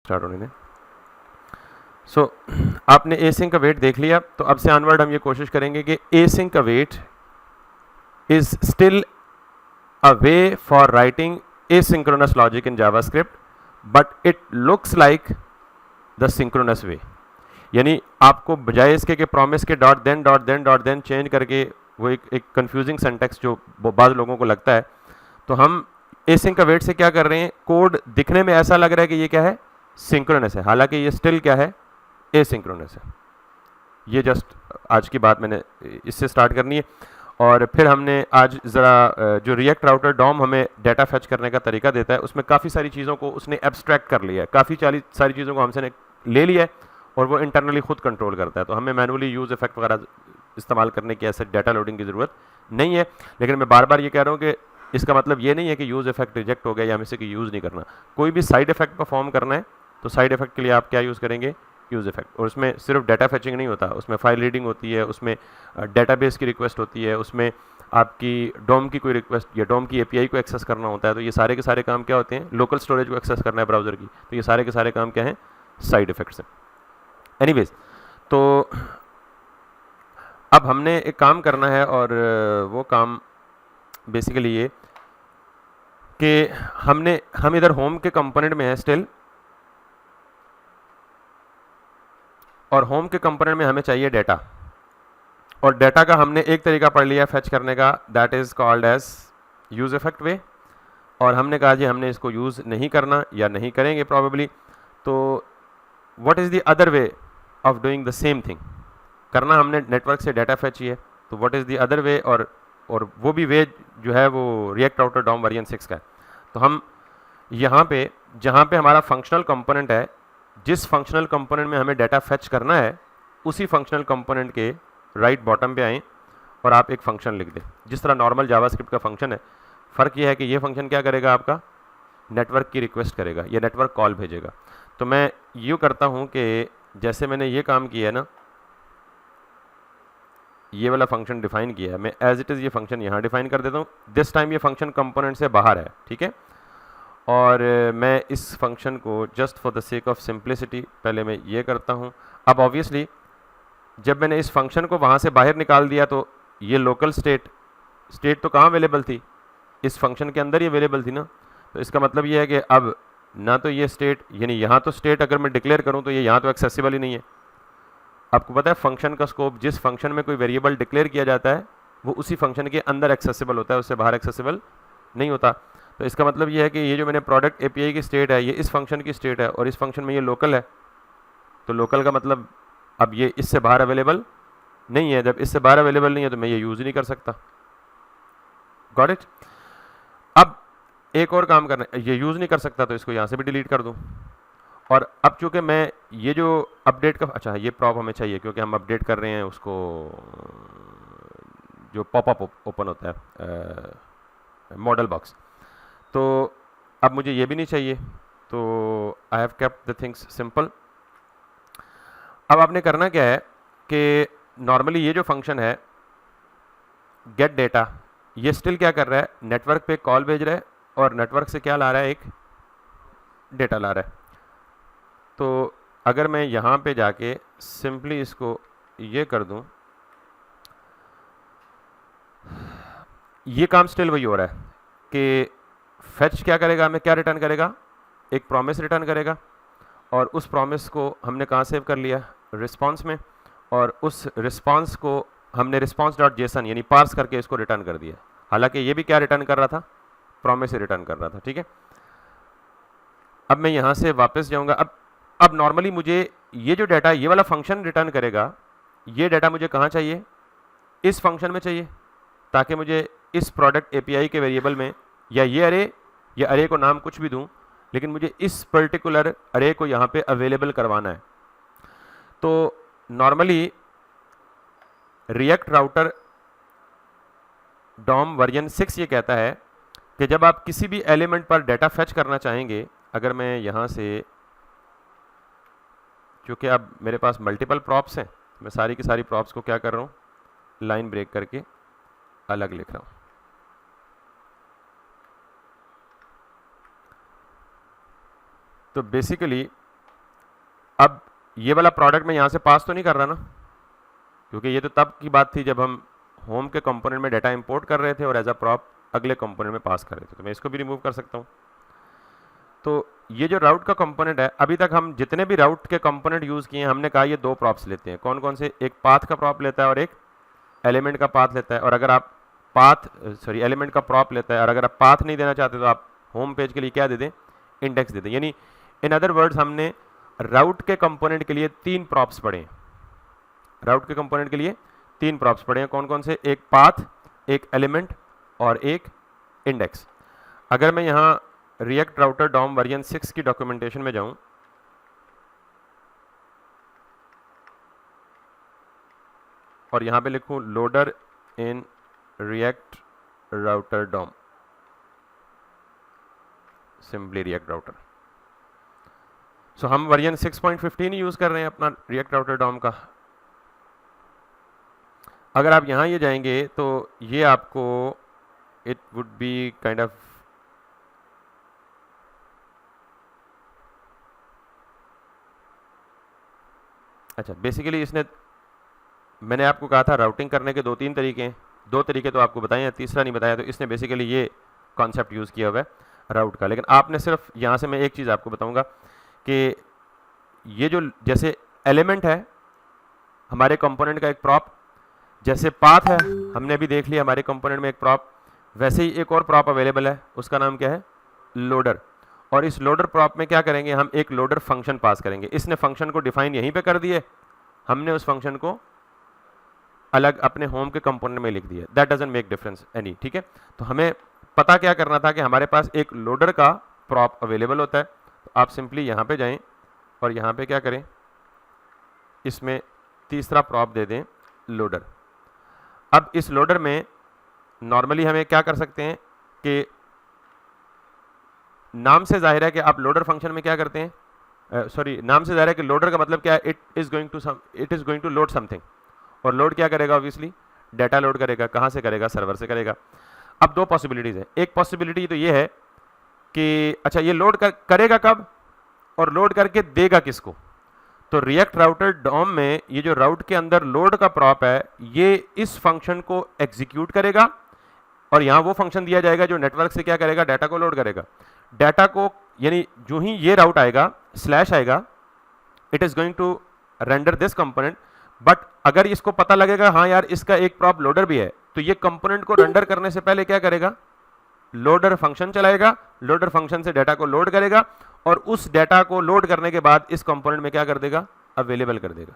Start होने दें। सो आपने एसिंक का वेट देख लिया, तो अब से ऑनवर्ड हम ये कोशिश करेंगे कि एसिंक का await is still a way for writing asynchronous logic in JavaScript, but it looks like the synchronous way. यानी आपको बजाय इसके कि प्रॉमिस के dot then dot then dot then change करके वो एक कंफ्यूजिंग सेंटेक्स जो बाज़ लोगों को लगता है, तो हम एसिंक का वेट से क्या कर रहे हैं, कोड दिखने में ऐसा लग रहा है कि ये क्या है, सिंक्रोनस है, हालांकि ये स्टिल क्या है, एसिंक्रोनस है। ये जस्ट आज की बात मैंने इससे स्टार्ट करनी है। और फिर हमने आज ज़रा जो रिएक्ट राउटर डॉम हमें डाटा फैच करने का तरीका देता है, उसमें काफ़ी सारी चीज़ों को उसने एब्स्ट्रैक्ट कर लिया है, काफ़ी सारी चीज़ों को हमसे ले लिया है और वो इंटरनली खुद कंट्रोल करता है। तो हमें मैनुअली यूज़ इफेक्ट वगैरह इस्तेमाल करने की ऐसे डाटा लोडिंग की ज़रूरत नहीं है। लेकिन मैं बार बार ये कह रहा हूँ कि इसका मतलब ये नहीं है कि यूज़ इफेक्ट रिजेक्ट हो गया या हमें इसे यूज़ नहीं करना। कोई भी साइड इफेक्ट परफॉर्म करना है तो साइड इफेक्ट के लिए आप क्या यूज़ करेंगे, यूज़ इफेक्ट। और उसमें सिर्फ डाटा फैचिंग नहीं होता, उसमें फाइल रीडिंग होती है, उसमें डेटाबेस की रिक्वेस्ट होती है, उसमें आपकी डोम की कोई रिक्वेस्ट या डोम की एपीआई को एक्सेस करना होता है। तो ये सारे के सारे काम क्या होते हैं, लोकल स्टोरेज को एक्सेस करना है ब्राउज़र की, तो ये सारे के सारे काम क्या हैं, साइड इफेक्ट्स हैं। एनीवेज, तो अब हमने एक काम करना है और वो काम बेसिकली ये कि हम इधर होम के कंपोनेंट में है स्टिल, और होम के कंपोनेंट में हमें चाहिए डाटा, और डाटा का हमने एक तरीका पढ़ लिया फैच करने का, that is called as use effect way. और हमने कहा जी हमने इसको यूज़ नहीं करना या नहीं करेंगे प्रॉबेबली। तो what is the other way of doing the same thing, करना हमने नेटवर्क से डाटा फैच ही है, तो what is the other way, और वो भी वे जो है वो रिएक्ट राउटर डॉम वर्जन 6 का है। तो हम यहाँ पे जहाँ पे हमारा फंक्शनल कंपोनेंट है, जिस फंक्शनल कंपोनेंट में हमें डाटा फैच करना है, उसी फंक्शनल कंपोनेंट के राइट बॉटम पे आएँ और आप एक फंक्शन लिख दें, जिस तरह नॉर्मल जावास्क्रिप्ट का फंक्शन है। फ़र्क यह है कि ये फंक्शन क्या करेगा, आपका नेटवर्क की रिक्वेस्ट करेगा, ये नेटवर्क कॉल भेजेगा। तो मैं यूँ करता हूँ कि जैसे मैंने ये काम किया है ना, ये वाला फंक्शन डिफाइन किया है, मैं एज इट इज़ ये फंक्शन यहाँ डिफाइन कर देता हूँ। दिस टाइम ये फंक्शन कंपोनेंट से बाहर है, ठीक है। और मैं इस फंक्शन को just for the sake of simplicity पहले मैं ये करता हूँ। अब ऑब्वियसली जब मैंने इस फंक्शन को वहाँ से बाहर निकाल दिया तो ये लोकल स्टेट तो कहाँ अवेलेबल थी, इस फंक्शन के अंदर ही अवेलेबल थी ना। तो इसका मतलब ये है कि अब ना तो ये स्टेट, यानी यहाँ तो स्टेट अगर मैं डिक्लेयर करूँ तो ये यहाँ तो एक्सेसिबल ही नहीं है। आपको पता है फंक्शन का स्कोप, जिस फंक्शन में कोई वेरिएबल डिक्लेयर किया जाता है वो उसी फंक्शन के अंदर एक्सेसिबल होता है, उससे बाहर एक्सेसिबल नहीं होता। तो इसका मतलब ये है कि ये जो मैंने प्रोडक्ट एपीआई की स्टेट है, ये इस फंक्शन की स्टेट है और इस फंक्शन में ये लोकल है। तो लोकल का मतलब अब ये इससे बाहर अवेलेबल नहीं है, जब इससे बाहर अवेलेबल नहीं है तो मैं ये यूज़ ही नहीं कर सकता। Got it. अब एक और काम करना, ये यूज़ नहीं कर सकता तो इसको यहाँ से भी डिलीट कर दूँ। और अब चूंकि मैं ये जो अपडेट का, अच्छा ये प्रॉप हमें चाहिए क्योंकि हम अपडेट कर रहे हैं उसको, जो पॉपअप ओपन होता है मॉडल बॉक्स। तो अब मुझे ये भी नहीं चाहिए, तो I have kept the things simple. अब आपने करना क्या है कि नॉर्मली ये जो फंक्शन है गेट डेटा, ये स्टिल क्या कर रहा है, नेटवर्क पे कॉल भेज रहा है और नेटवर्क से क्या ला रहा है, एक डेटा ला रहा है। तो अगर मैं यहाँ पे जाके सिंपली इसको ये कर दूँ, ये काम स्टिल वही हो रहा है कि फेच क्या करेगा, हमें क्या रिटर्न करेगा, एक प्रॉमिस रिटर्न करेगा। और उस प्रॉमिस को हमने कहाँ सेव कर लिया, रिस्पॉन्स में, और उस रिस्पॉन्स को हमने रिस्पॉन्स डॉट जेसन यानी पार्स करके इसको रिटर्न कर दिया। हालांकि ये भी क्या रिटर्न कर रहा था, प्रॉमिस ही रिटर्न कर रहा था, ठीक है। अब मैं यहाँ से वापस जाऊँगा। अब नॉर्मली मुझे ये जो डाटा ये वाला फंक्शन रिटर्न करेगा, ये डाटा मुझे कहाँ चाहिए, इस फंक्शन में चाहिए, ताकि मुझे इस प्रोडक्ट एपीआई के वेरिएबल में, या ये अरे को नाम कुछ भी दूं, लेकिन मुझे इस पर्टिकुलर अरे को यहाँ पे अवेलेबल करवाना है। तो normally React router DOM version 6 ये कहता है कि जब आप किसी भी एलिमेंट पर डाटा फैच करना चाहेंगे, अगर मैं यहाँ से, क्योंकि अब मेरे पास मल्टीपल प्रॉप्स हैं, मैं सारी की सारी प्रॉप्स को क्या कर रहा हूँ, लाइन ब्रेक करके अलग लिख रहा हूँ। तो बेसिकली अब ये वाला प्रोडक्ट मैं यहाँ से पास तो नहीं कर रहा ना, क्योंकि ये तो तब की बात थी जब हम होम के कंपोनेंट में डाटा इंपोर्ट कर रहे थे और एज अ प्रॉप अगले कंपोनेंट में पास कर रहे थे, तो मैं इसको भी रिमूव कर सकता हूँ। तो ये जो राउट का कंपोनेंट है, अभी तक हम जितने भी राउट के कंपोनेंट यूज़ किए हैं हमने कहा ये दो प्रॉप्स लेते हैं। कौन कौन से? एक पाथ का प्रॉप लेता है और एक एलिमेंट का पाथ लेता है। और अगर आप एलिमेंट का प्रॉप लेता है और अगर आप पाथ नहीं देना चाहते तो आप होम पेज के लिए क्या दे दें? इंडेक्स दे दें। यानी इन अदर वर्ड्स हमने राउट के कंपोनेंट के लिए 3 प्रॉप्स पढ़े हैं। राउट के कंपोनेंट के लिए 3 प्रॉप्स पढ़े हैं। कौन कौन से? एक पाथ, एक एलिमेंट और एक इंडेक्स। अगर मैं यहाँ रिएक्ट राउटर डॉम वर्जन 6 की डॉक्यूमेंटेशन में जाऊं और यहाँ पे लिखूं loader in React router DOM, simply React router. So हम वर्जन 6.15 ही यूज कर रहे हैं अपना रिएक्ट राउटर डॉम का। अगर आप यहाँ ये जाएंगे तो ये आपको it would be kind of अच्छा, बेसिकली इसने, मैंने आपको कहा था राउटिंग करने के 2-3 तरीके हैं, 2 तरीके तो आपको बताए हैं, तीसरा नहीं बताया। तो इसने बेसिकली ये कॉन्सेप्ट यूज़ किया हुआ है राउट का। लेकिन आपने सिर्फ यहाँ से मैं एक चीज़ आपको बताऊँगा कि ये जो जैसे एलिमेंट है हमारे कंपोनेंट का एक प्रॉप, जैसे पाथ है हमने अभी देख लिया हमारे कंपोनेंट में एक प्रॉप, वैसे ही एक और प्रॉप अवेलेबल है, उसका नाम क्या है? लोडर। और इस लोडर प्रॉप में क्या करेंगे? हम एक लोडर फंक्शन पास करेंगे। इसने फंक्शन को डिफाइन यहीं पे कर दिए, हमने उस फंक्शन को अलग अपने होम के कंपोनेंट में लिख दिया। That doesn't make difference any, ठीक है। तो हमें पता क्या करना था कि हमारे पास एक लोडर का प्रॉप अवेलेबल होता है। तो आप सिंपली यहाँ पे जाएं और यहाँ पे क्या करें? इसमें तीसरा प्रॉप दे दें लोडर। अब इस लोडर में नॉर्मली हमें क्या कर सकते हैं कि नाम से जाहिर है कि आप लोडर फंक्शन में क्या करते हैं, नाम से जाहिर है कि लोडर का मतलब क्या है? It is going to load something. और लोड क्या करेगा? ऑब्वियसली डाटा लोड करेगा। कहाँ से करेगा? सर्वर से करेगा। अब 2 पॉसिबिलिटीज है। एक पॉसिबिलिटी तो ये है कि अच्छा ये लोड करेगा कब और लोड करके देगा किसको? तो रिएक्ट राउटर डॉम में ये जो राउट के अंदर लोड का प्रॉप है ये इस फंक्शन को एग्जीक्यूट करेगा और यहाँ वो फंक्शन दिया जाएगा जो नेटवर्क से क्या करेगा? डाटा को लोड करेगा। डाटा को यानी जो ही ये राउट आएगा, स्लैश आएगा, it is going to render this component. But अगर इसको पता लगेगा हाँ यार इसका एक प्रॉप लोडर भी है, तो ये कंपोनेंट को रेंडर करने से पहले क्या करेगा? लोडर फंक्शन चलाएगा, लोडर फंक्शन से डाटा को लोड करेगा और उस डाटा को लोड करने के बाद इस कंपोनेंट में क्या कर देगा? अवेलेबल कर देगा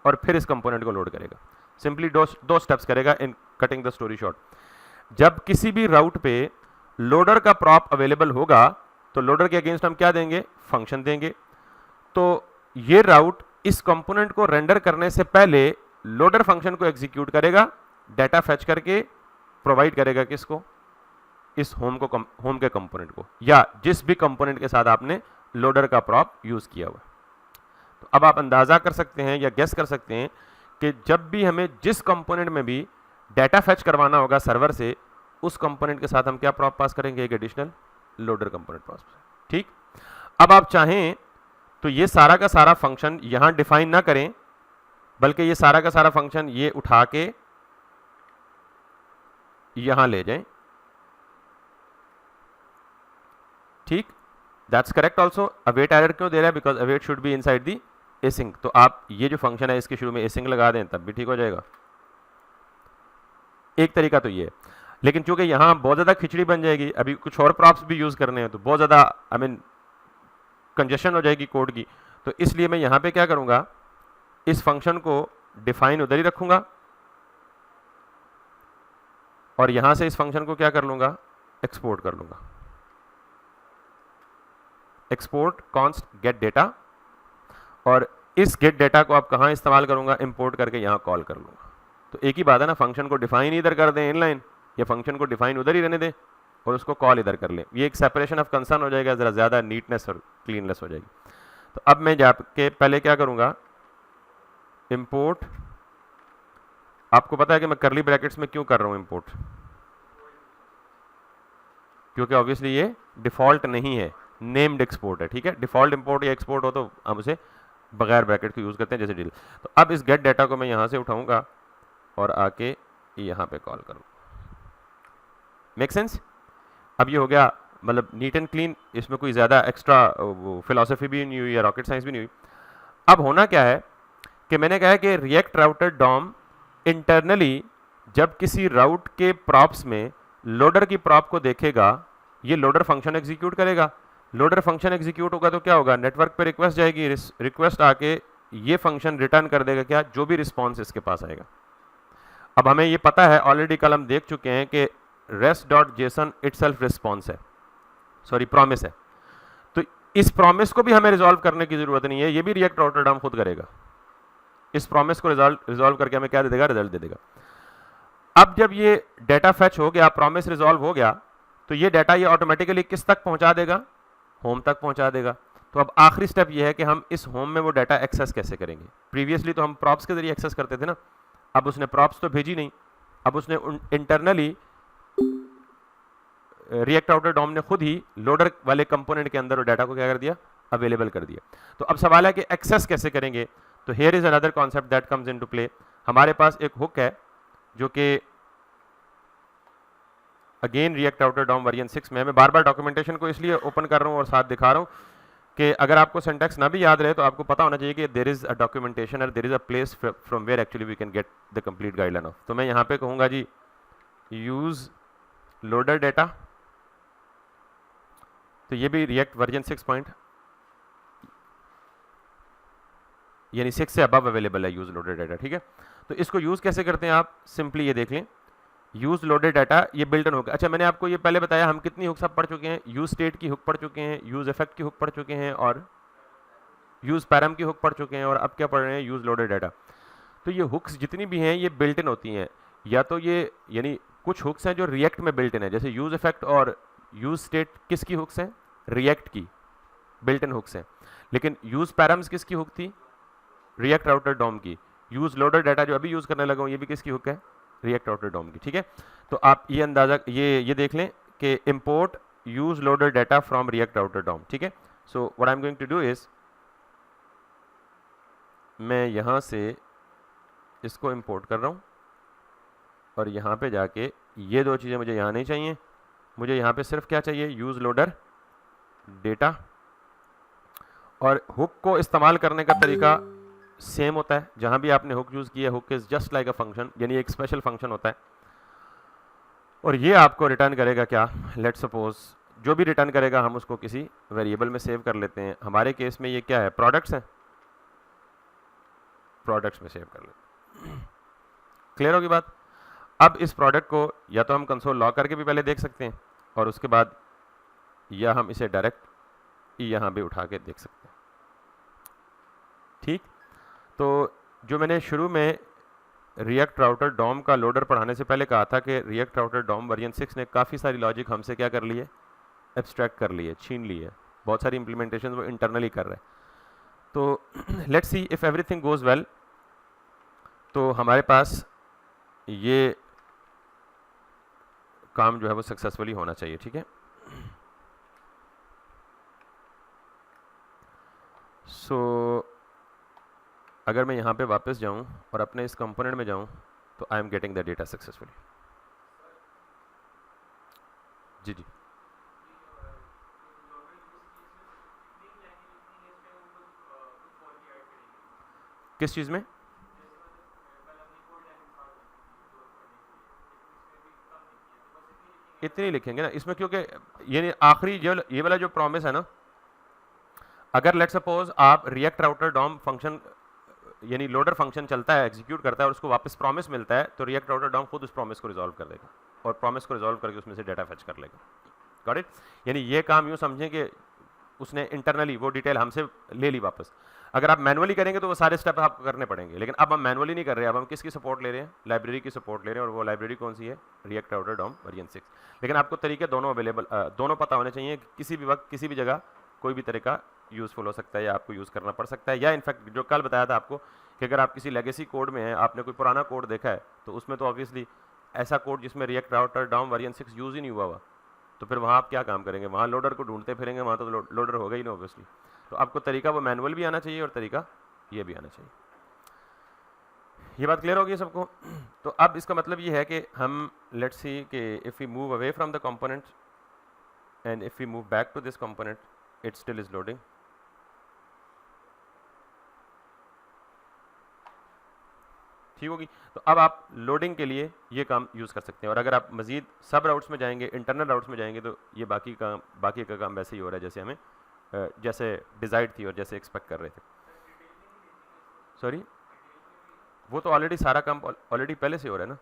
और फिर इस कंपोनेंट को लोड करेगा। सिंपली दो स्टेप्स करेगा in cutting the story short. जब किसी भी राउट पे लोडर का प्रॉप अवेलेबल होगा तो लोडर के अगेंस्ट हम क्या देंगे? फंक्शन देंगे। तो ये राउट इस कंपोनेंट को रेंडर करने से पहले लोडर फंक्शन को एग्जीक्यूट करेगा, डाटा फेच करके प्रोवाइड करेगा किसको? इस होम के कंपोनेंट को या जिस भी कंपोनेंट के साथ आपने लोडर का प्रॉप यूज किया हुआ। तो अब आप अंदाजा कर सकते हैं या गेस कर सकते हैं कि जब भी हमें जिस कंपोनेंट में भी डाटा फेच करवाना होगा सर्वर से, उस कंपोनेंट के साथ हम क्या प्रॉप पास करेंगे? एक एडिशनल लोडर कंपोनेंट पास। ठीक। अब आप चाहें तो ये सारा का सारा फंक्शन यहां डिफाइन ना करें, बल्कि ये सारा का सारा फंक्शन ये उठा के यहां ले जाएं। ठीक, that's correct also. Await error क्यों दे रहा है? Because await should be inside the async. तो आप ये जो फंक्शन है इसके शुरू में एसिंक लगा दें तब भी ठीक हो जाएगा। एक तरीका तो ये है, लेकिन चूंकि यहां बहुत ज्यादा खिचड़ी बन जाएगी, अभी कुछ और प्रॉप्स भी यूज करने हैं तो बहुत ज्यादा कंजेशन हो जाएगी कोड की, तो इसलिए मैं यहां पे क्या करूंगा? इस फंक्शन को डिफाइन उधर ही रखूंगा और यहां से इस फंक्शन को क्या कर लूंगा? एक्सपोर्ट कर लूंगा। एक्सपोर्ट कॉन्स्ट गेट डेटा, और इस गेट डेटा को आप कहां इस्तेमाल करूंगा? इंपोर्ट करके यहां कॉल कर लूंगा। तो एक ही बात है ना, फंक्शन को डिफाइन इधर कर दें इनलाइन, या फंक्शन को डिफाइन उधर ही रहने दें और उसको कॉल इधर कर लें। ये एक सेपरेशन ऑफ कंसर्न हो जाएगा, जरा ज्यादा नीटनेस और क्लीननेस हो जाएगी। तो अब मैं जाके पहले क्या करूंगा? इंपोर्ट। आपको पता है कि मैं करली ब्रैकेट्स में क्यों कर रहा हूं इंपोर्ट? क्योंकि ऑब्वियसली ये डिफॉल्ट नहीं है, नेम्ड एक्सपोर्ट है। ठीक है, डिफॉल्ट इंपोर्ट या एक्सपोर्ट हो तो हम उसे बगैर ब्रैकेट को यूज़ करते हैं जैसे डील। तो अब इस गेट डाटा को मैं यहाँ से उठाऊंगा और आके यहाँ पे कॉल करूँ। Make sense? अब ये हो गया मतलब नीट एंड क्लीन, इसमें कोई ज़्यादा एक्स्ट्रा फिलोसफी भी नहीं हुई या रॉकेट साइंस भी नहीं हुई। अब होना क्या है कि मैंने कहा है कि रिएक्ट राउटर डॉम इंटरनली जब किसी राउट के प्रॉप्स में लोडर की प्रॉप को देखेगा, ये लोडर फंक्शन एग्जीक्यूट करेगा। लोडर फंक्शन एग्जीक्यूट होगा तो क्या होगा, नेटवर्क पे रिक्वेस्ट जाएगी, रिक्वेस्ट आके ये फंक्शन रिटर्न कर देगा क्या, जो भी रिस्पॉन्स इसके पास आएगा। अब हमें ये पता है, ऑलरेडी कल हम देख चुके हैं कि rest.json इटसेल्फ रिस्पॉन्स है, सॉरी प्रॉमिस है। तो इस प्रॉमिस को भी हमें रिजॉल्व करने की जरूरत नहीं है, ये भी रिएक्ट राउटर डॉम खुद करेगा। इस प्रॉमिस को रिजॉल्व करके हमें क्या दे देगा, रिजल्ट दे देगा। अब जब ये डाटा फेच हो गया, प्रॉमिस रिजॉल्व हो गया, तो ये डाटा ये ऑटोमेटिकली किस तक पहुंचा देगा, होम तक पहुंचा देगा। तो अब आखिरी स्टेप ये है कि हम इस होम में वो डाटा एक्सेस कैसे करेंगे। प्रीवियसली तो हम प्रॉप्स के जरिए एक्सेस करते थे ना, अब उसने प्रॉप्स तो भेजी नहीं, अब उसने इंटरनली रिएक्ट राउटर डॉम ने खुद ही लोडर वाले कंपोनेंट के अंदर डाटा को क्या कर दिया, अवेलेबल कर दिया। तो अब सवाल है कि एक्सेस कैसे करेंगे। तो here is another concept that comes into play. हमारे पास एक हुक है जो कि again React router DOM version 6 में, मैं बार बार डॉक्यूमेंटेशन को इसलिए ओपन कर रहा हूँ और साथ दिखा रहा हूँ कि अगर आपको सिंटैक्स ना भी याद रहे तो आपको पता होना चाहिए कि देयर इज अ डॉक्यूमेंटेशन और there is a place from where actually we can get the complete guideline of. तो मैं यहाँ पे कहूँगा जी यूज लोडर डाटा, तो ये भी रिएक्ट वर्जन 6 यानी 6 से अबव अवेलेबल है यूज लोडेड डाटा, ठीक है। तो इसको यूज कैसे करते हैं आप, सिंपली ये देख लें, यूज लोडेड डाटा ये बिल्ट इन होगा। अच्छा मैंने आपको ये पहले बताया हम कितनी हुक्स अब पढ़ चुके हैं, यूज स्टेट की हुक पढ़ चुके हैं, यूज इफेक्ट की हुक पढ़ चुके हैं और यूज पैरम की हुक पढ़ चुके हैं, और अब क्या पढ़ रहे हैं, यूज लोडेड डाटा। तो ये हुक्स जितनी भी हैं ये बिल्ट इन होती हैं, या तो ये यानी कुछ हुक्स हैं जो रिएक्ट में बिल्ट इन है, जैसे यूज इफेक्ट और यूज स्टेट किसकी हुक्स हैं, रिएक्ट की बिल्ट इन हुक्स हैं। लेकिन यूज पैरम्स किसकी हुक थी, रिएक्ट राउटर डॉम की। यूज लोडर डाटा जो अभी यूज करने लगा हूं ये भी किसकी हुक है, रिएक्ट राउटर डॉम की, ठीक है। तो आप ये अंदाजा ये देख लें कि import use loader data from React router DOM, ठीक है। So what I am going to do is मैं यहां से इसको इंपोर्ट कर रहा हूं और यहां पे जाके ये दो चीजें मुझे यहां नहीं चाहिए, मुझे यहां पे सिर्फ क्या चाहिए, यूज लोडर डेटा। और हुक को इस्तेमाल करने का तरीका सेम होता है, जहां भी आपने हुक यूज किया, hook is just like a function, यानी एक स्पेशल फंक्शन होता है और ये आपको रिटर्न करेगा क्या, लेट सपोज जो भी रिटर्न करेगा हम उसको किसी वेरिएबल में सेव कर लेते हैं। हमारे केस में ये क्या है, प्रोडक्ट्स हैं, प्रोडक्ट्स में सेव कर लेते हैं। क्लियर होगी बात। अब इस प्रोडक्ट को या तो हम कंसोल लॉग करके भी पहले देख सकते हैं और उसके बाद या हम इसे डायरेक्ट यहाँ भी उठा के देख सकते हैं, ठीक। तो जो मैंने शुरू में रिएक्ट राउटर डॉम का लोडर पढ़ाने से पहले कहा था कि रिएक्ट राउटर डॉम वर्जन 6 ने काफ़ी सारी लॉजिक हमसे क्या कर ली है, एब्स्ट्रैक्ट कर ली है, छीन ली है, बहुत सारी इंप्लीमेंटेशन वो इंटरनली कर रहे हैं। तो let's see if everything goes well, तो हमारे पास ये काम जो है वो सक्सेसफुली होना चाहिए, ठीक है। सो अगर मैं यहाँ पे वापस जाऊँ और अपने इस कंपोनेंट में जाऊँ तो I am getting the data successfully. जी जी किस चीज़ में, इतनी लिखेंगे ना इसमें, क्योंकि ये आखिरी ये वाला जो प्रॉमिस है ना, अगर लेट सपोज आप रिएक्ट राउटर डॉम फंक्शन यानी लोडर फंक्शन चलता है, एग्जीक्यूट करता है और उसको वापस प्रॉमिस मिलता है, तो रिएक्ट राउटर डॉम खुद उस प्रॉमिस को रिजॉल्व कर देगा और प्रॉमिस को रिजॉल्व करके उसमें से डाटा फेच कर लेगा। Got it. यानी ये काम यूँ समझें कि उसने इंटरनली वो डिटेल हमसे ले ली वापस। अगर आप मैनुअली करेंगे तो वो सारे स्टेप आपको करने पड़ेंगे, लेकिन अब हम मैनुअली नहीं कर रहे हैं, अब हम किसकी सपोर्ट ले रहे हैं, लाइब्रेरी की सपोर्ट ले रहे हैं, और वो लाइब्रेरी कौन सी है, रिएक्ट राउटर डॉम वर्जन 6। लेकिन आपको तरीके दोनों अवेलेबल दोनों पता होने चाहिए, किसी भी वक्त किसी भी जगह कोई भी तरीका यूज़फुल हो सकता है या आपको यूज़ करना पड़ सकता है। या इनफैक्ट जो कल बताया था आपको कि अगर आप किसी लेगेसी कोड में हैं, आपने कोई पुराना कोड देखा है, तो उसमें तो ऑब्वियसली ऐसा कोड जिसमें React router DOM version 6 use ही नहीं हुआ, तो फिर वहाँ आप क्या काम करेंगे, वहाँ लोडर को ढूंढते फिरेंगे, वहाँ तो लोडर होगा ही ना ऑब्वियसली। तो आपको तरीका वो मैनुअल भी आना चाहिए और तरीका ये भी आना चाहिए। ये बात क्लियर होगी सबको? तो अब इसका मतलब ये है कि हम लेट्स सी कि if we move away from the component and if we move back to this component, it still is loading. ठीक होगी? तो अब आप लोडिंग के लिए ये काम यूज़ कर सकते हैं, और अगर आप मजीद सब राउट्स में जाएंगे, इंटरनल राउट्स में जाएंगे, तो ये बाकी का काम वैसे ही हो रहा है जैसे हमें जैसे डिज़ाइड थी और जैसे एक्सपेक्ट कर रहे थे। सॉरी, वो तो ऑलरेडी सारा काम ऑलरेडी पहले से हो रहा है ना,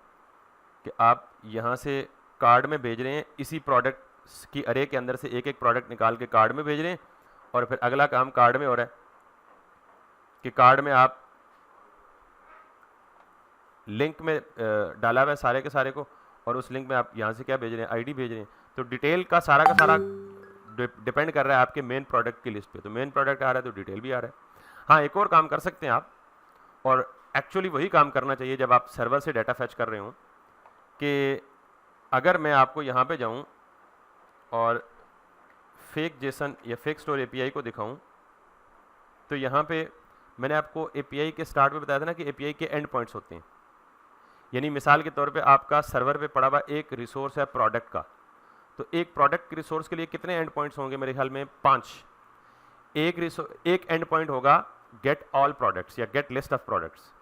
कि आप यहाँ से कार्ड में भेज रहे हैं, इसी प्रोडक्ट की अरे के अंदर से एक एक प्रोडक्ट निकाल के कार्ड में भेज रहे हैं, और फिर अगला काम कार्ड में हो रहा है कि कार्ड में आप लिंक में डाला हुआ है सारे के सारे को, और उस लिंक में आप यहाँ से क्या भेज रहे हैं, आईडी भेज रहे हैं। तो डिटेल का सारा डिपेंड कर रहा है आपके मेन प्रोडक्ट की लिस्ट पे। तो मेन प्रोडक्ट आ रहा है तो डिटेल भी आ रहा है। हाँ, एक और काम कर सकते हैं आप, और एक्चुअली वही काम करना चाहिए जब आप सर्वर से डाटा फैच कर रहे हो, कि अगर मैं आपको यहाँ पे जाऊँ और फेक जेसन या फेक स्टोर एपीआई को दिखाऊं, तो यहाँ पे मैंने आपको एपीआई के स्टार्ट में बताया था ना कि एपीआई के एंड पॉइंट्स होते हैं। यानी मिसाल के तौर पे आपका सर्वर पे पड़ा हुआ एक रिसोर्स है प्रोडक्ट का, तो एक प्रोडक्ट के रिसोर्स के लिए कितने एंड पॉइंट्स होंगे? मेरे ख्याल में 5। एक एंड पॉइंट होगा गेट ऑल प्रोडक्ट्स या गेट लिस्ट ऑफ प्रोडक्ट्स,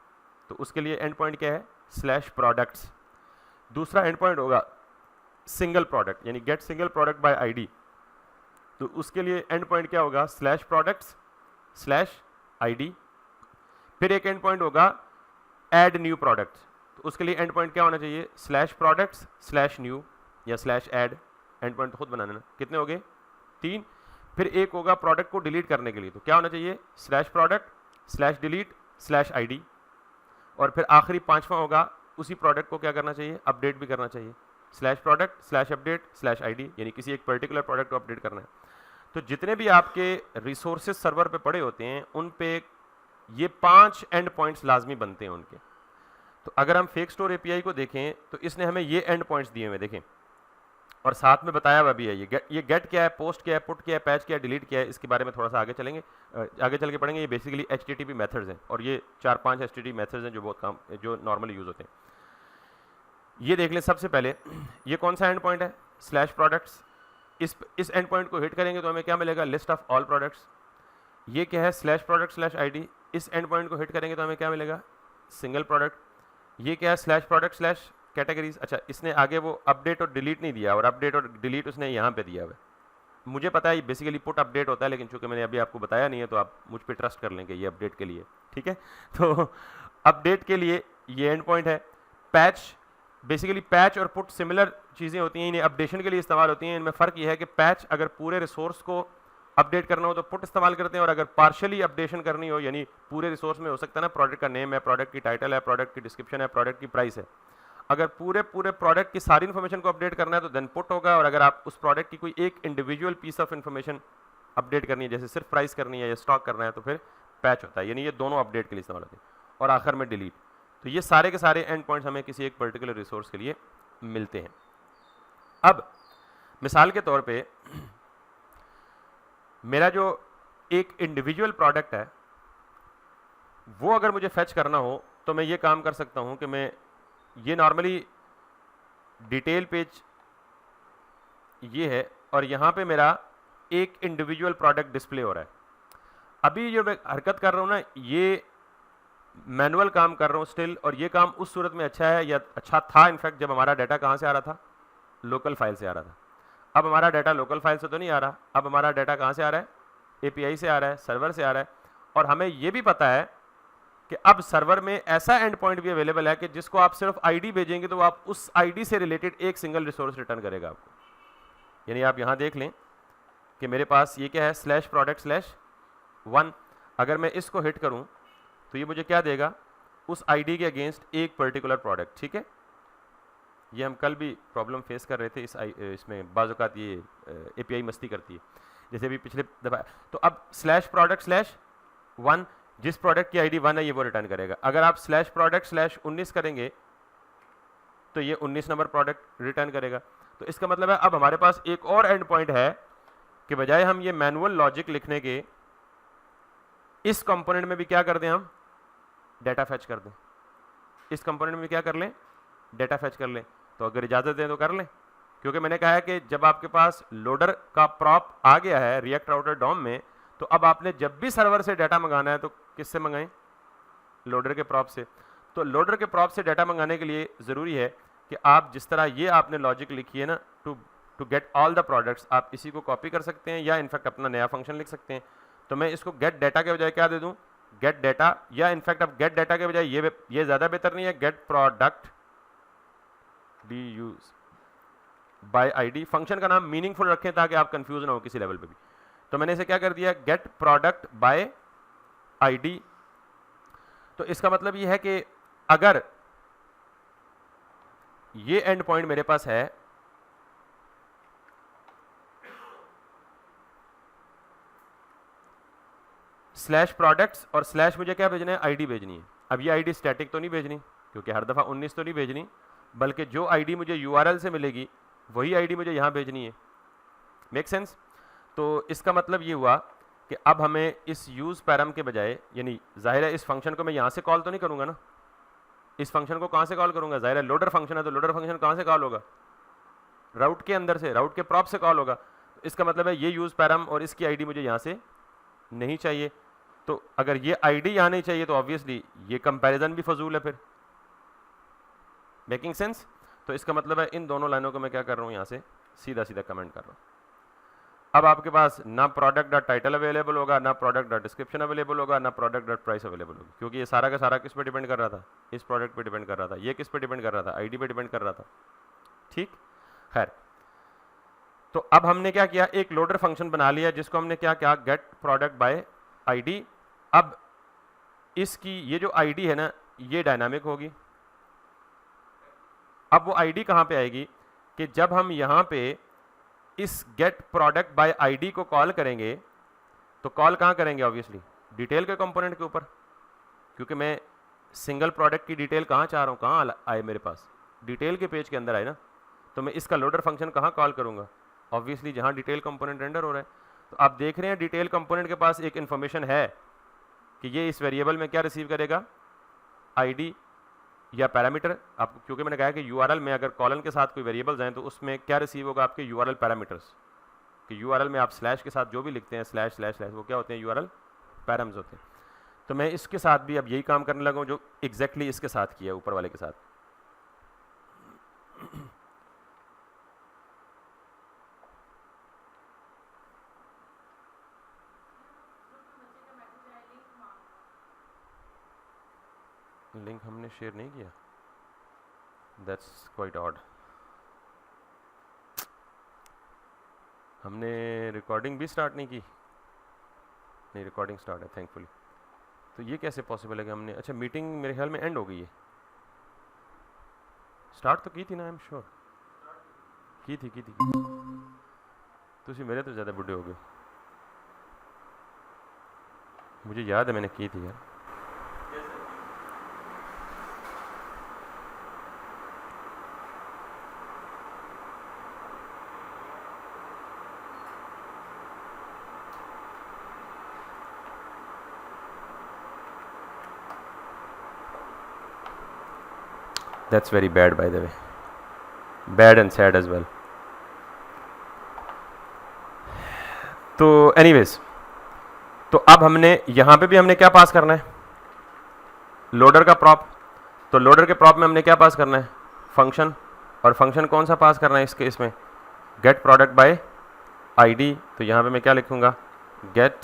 तो उसके लिए एंड पॉइंट क्या है? /प्रोडक्ट्स। दूसरा एंड पॉइंट होगा सिंगल प्रोडक्ट, यानी get single product by ID, तो उसके लिए एंड पॉइंट क्या होगा? /प्रोडक्ट्स/id। फिर एक एंड पॉइंट होगा ऐड न्यू प्रोडक्ट, तो उसके लिए एंड पॉइंट क्या होना चाहिए? /प्रोडक्ट्स/new या /add। एंड पॉइंट तो खुद बनाना ना, कितने हो गए? 3। फिर एक होगा प्रोडक्ट को डिलीट करने के लिए, तो क्या होना चाहिए? /प्रोडक्ट/delete/id। और फिर आखिरी 5वां होगा उसी प्रोडक्ट को क्या करना चाहिए? अपडेट भी करना चाहिए, /प्रोडक्ट/update/id, यानी किसी एक पर्टिकुलर प्रोडक्ट को अपडेट करना है। तो जितने भी आपके रिसोर्सेज सर्वर पे पड़े होते हैं, उन पे ये 5 एंड पॉइंट्स लाजमी बनते हैं उनके। तो अगर हम फेक स्टोर एपीआई को देखें तो इसने हमें ये एंड पॉइंट्स दिए हुए देखें, और साथ में बताया हुआ भी है ये गेट क्या है, पोस्ट क्या है, पुट क्या है, पैच क्या है, डिलीट क्या है। इसके बारे में थोड़ा सा आगे चलेंगे, आगे चल के पढ़ेंगे। ये बेसिकली HTTP मेथड्स हैं, और ये 4-5 HTTP मेथड्स हैं जो नॉर्मली यूज़ होते हैं। ये देख लें सबसे पहले, ये कौन सा एंड पॉइंट है? /प्रोडक्ट्स। इस एंड पॉइंट को हिट करेंगे तो हमें क्या मिलेगा? List of all products. ये क्या है? /प्रोडक्ट/id। इस एंड पॉइंट को हिट करेंगे तो हमें क्या मिलेगा? Single product. ये क्या है? /प्रोडक्ट/कैटेगरीज। अच्छा, इसने आगे वो अपडेट और डिलीट नहीं दिया, और अपडेट और डिलीट उसने यहाँ पे दिया हुआ है। मुझे पता है बेसिकली पुट अपडेट होता है, लेकिन चूंकि मैंने अभी आपको बताया नहीं है तो आप मुझ पर ट्रस्ट कर लेंगे ये अपडेट के लिए, ठीक है? तो अपडेट के लिए ये एंड पॉइंट है। पैच, बेसिकली पैच और पुट सिमिलर चीज़ें होती हैं, इन्हें अपडेशन के लिए इस्तेमाल होती हैं। इनमें फ़र्क ये है कि पैच अगर पूरे रिसोर्स को अपडेट करना हो तो पुट इस्तेमाल करते हैं, और अगर पार्शियली अपडेशन करनी हो, यानी पूरे रिसोर्स में हो सकता है ना, प्रोडक्ट का नेम है, प्रोडक्ट की टाइटल है, प्रोडक्ट की डिस्क्रिप्शन है, प्रोडक्ट की प्राइस है, अगर पूरे प्रोडक्ट की सारी इन्फॉर्मेशन को अपडेट करना है तो देन पुट होगा, और अगर आप उस प्रोडक्ट की कोई एक individual piece of information update करनी है, जैसे सिर्फ प्राइस करनी है या स्टॉक करना है, तो फिर पैच होता है। यानी ये दोनों अपडेट के लिए इस्तेमाल होते हैं, और आखिर में डिलीट। तो ये सारे के सारे एंड पॉइंट्स हमें किसी एक पर्टिकुलर रिसोर्स के लिए मिलते हैं। अब मिसाल के तौर पे मेरा जो एक इंडिविजुअल प्रोडक्ट है वो अगर मुझे फेच करना हो तो मैं ये काम कर सकता हूं कि मैं ये नॉर्मली डिटेल पेज ये है, और यहां पे मेरा एक इंडिविजुअल प्रोडक्ट डिस्प्ले हो रहा है। अभी जो मैं हरकत कर रहा हूं ना, ये मैनुअल काम कर रहा हूं स्टिल, और ये काम उस सूरत में अच्छा है, या अच्छा था इनफैक्ट, जब हमारा डाटा कहां से आ रहा था? लोकल फाइल से आ रहा था। अब हमारा डाटा लोकल फाइल से तो नहीं आ रहा, अब हमारा डाटा कहां से आ रहा है? एपीआई से आ रहा है, सर्वर से आ रहा है। और हमें यह भी पता है कि अब सर्वर में ऐसा एंड पॉइंट भी अवेलेबल है कि जिसको आप सिर्फ आईडी भेजेंगे तो आप उस आईडी से रिलेटेड एक सिंगल रिसोर्स रिटर्न करेगा आपको। यानी आप यहां देख लें कि मेरे पास ये क्या है? /प्रोडक्ट/1। अगर मैं इसको हिट करूं तो ये मुझे क्या देगा? उस आईडी के अगेंस्ट एक पर्टिकुलर प्रोडक्ट, ठीक है? ये हम कल भी प्रॉब्लम फेस कर रहे थे इसमें बाज़ औक़ात ये एपीआई मस्ती करती है, जैसे भी पिछले दफ़ा। तो अब /प्रोडक्ट/1 जिस प्रोडक्ट की आईडी 1 है ये वो रिटर्न करेगा। अगर आप /प्रोडक्ट/19 करेंगे तो ये 19 नंबर प्रोडक्ट रिटर्न करेगा। तो इसका मतलब है अब हमारे पास एक और एंड पॉइंट है कि बजाय हम ये मैनुअल लॉजिक लिखने के इस कंपोनेंट में भी क्या कर दें हम, डेटा फैच कर दें, इस कंपोनेंट में क्या कर लें, डेटा फैच कर लें। तो अगर इजाज़त दें तो कर लें, क्योंकि मैंने कहा है कि जब आपके पास लोडर का प्रॉप आ गया है रिएक्ट राउटर डॉम में, तो अब आपने जब भी सर्वर से डाटा मंगाना है तो किससे मंगाएं, लोडर के प्रॉप से। तो लोडर के प्रॉप से डाटा मंगाने के लिए ज़रूरी है कि आप जिस तरह ये आपने लॉजिक लिखी है ना, to get all the products, आप इसी को कॉपी कर सकते हैं या इनफैक्ट अपना नया फंक्शन लिख सकते हैं। तो मैं इसको गेट डाटा के बजाय क्या दे दूं, गेट डाटा, या इनफैक्ट अब गेट डाटा के बजाय ये ज़्यादा बेहतर नहीं है, get product be use by ID. Function का नाम मीनिंगफुल रखें ताकि आप कंफ्यूज ना हो किसी लेवल पे भी। तो मैंने इसे क्या कर दिया, गेट प्रोडक्ट बाय आईडी। तो इसका मतलब ये है कि अगर ये एंड पॉइंट मेरे पास है, स्लैश प्रोडक्ट्स और स्लैश मुझे क्या भेजना है, आईडी भेजनी है। अब ये आईडी स्टैटिक तो नहीं भेजनी, क्योंकि हर दफ़ा 19 तो नहीं भेजनी, बल्कि जो आईडी मुझे यूआरएल से मिलेगी वही आईडी मुझे यहाँ भेजनी है। Make sense? तो इसका मतलब ये हुआ कि अब हमें इस यूज़ पैरम के बजाय, यानी जाहिर है इस फंक्शन को मैं यहाँ से कॉल तो नहीं करूँगा ना, इस फंक्शन को कहाँ से कॉल करूँगा, जाहिर है लोडर फंक्शन है तो लोडर फंक्शन कहाँ से कॉल होगा, राउट के अंदर से, राउट के प्रॉप से कॉल होगा। तो इसका मतलब है ये यूज़ पैरम और इसकी आईडी मुझे यहाँ से नहीं चाहिए। तो अगर ये आईडी यहाँ नहीं चाहिए तो ऑब्वियसली ये कंपैरिजन भी फजूल है फिर। Making sense? तो इसका मतलब है इन दोनों लाइनों को मैं क्या कर रहा हूँ, यहाँ से सीधा सीधा कमेंट कर रहा हूँ। अब आपके पास ना प्रोडक्ट डॉट टाइटल अवेलेबल होगा, ना प्रोडक्ट डॉट डिस्क्रिप्शन अवेलेबल होगा, ना प्रोडक्ट डॉट प्राइस अवेलेबल होगी, क्योंकि ये सारा का सारा किस पे डिपेंड कर रहा था, इस प्रोडक्ट पे डिपेंड कर रहा था। ये किस पे डिपेंड कर रहा था, आईडी पे डिपेंड कर रहा था। ठीक, खैर। तो अब हमने क्या किया, एक लोडर फंक्शन बना लिया जिसको हमने क्या किया, गेट प्रोडक्ट बाय आईडी। अब इसकी ये जो आईडी है ना, ये डायनामिक होगी। अब वो आईडी कहाँ पे आएगी कि जब हम यहाँ पे इस गेट प्रोडक्ट बाय आईडी को कॉल करेंगे, तो कॉल कहाँ करेंगे, ऑब्वियसली डिटेल के कंपोनेंट के ऊपर, क्योंकि मैं सिंगल प्रोडक्ट की डिटेल कहाँ चाह रहा हूँ, कहाँ आए मेरे पास, डिटेल के पेज के अंदर आए ना। तो मैं इसका लोडर फंक्शन कहाँ कॉल करूँगा, ऑब्वियसली जहाँ डिटेल कंपोनेंट रेंडर हो रहा है। तो आप देख रहे हैं डिटेल कंपोनेंट के पास एक इन्फॉर्मेशन है कि ये इस वेरिएबल में क्या रिसीव करेगा, आईडी या पैरामीटर। आप क्योंकि मैंने कहा कि यूआरएल में अगर कॉलन के साथ कोई वेरिएबल्स हैं तो उसमें क्या रिसीव होगा, आपके यूआरएल पैरामीटर्स। कि यूआरएल में आप स्लैश के साथ जो भी लिखते हैं, स्लैश स्लैश स्लैश, वो क्या होते हैं, यूआरएल पैराम्स होते हैं। तो मैं इसके साथ भी अब यही काम करने लगा हूँ जो एग्जैक्टली इसके साथ किया, ऊपर वाले के साथ। लिंक हमने शेयर नहीं किया, दैट्स क्वाइट ऑड। हमने रिकॉर्डिंग भी स्टार्ट नहीं की, नहीं रिकॉर्डिंग स्टार्ट है थैंकफुली। तो ये कैसे पॉसिबल है कि हमने, अच्छा मीटिंग मेरे ख्याल में एंड हो गई है, स्टार्ट तो की थी ना, आई एम श्योर की थी तो मेरे तो ज़्यादा बुढ़े हो गए, मुझे याद है मैंने की थी यार। That's very bad by the way, bad and sad as well. तो anyways, तो अब हमने यहाँ पे भी हमने क्या पास करना है, लोडर का प्रॉप। तो लोडर के प्रॉप में हमने क्या पास करना है, फंक्शन। और फंक्शन कौन सा पास करना है इसके, इसमें गेट प्रोडक्ट बाय आईडी। तो यहाँ पे मैं क्या लिखूँगा, गेट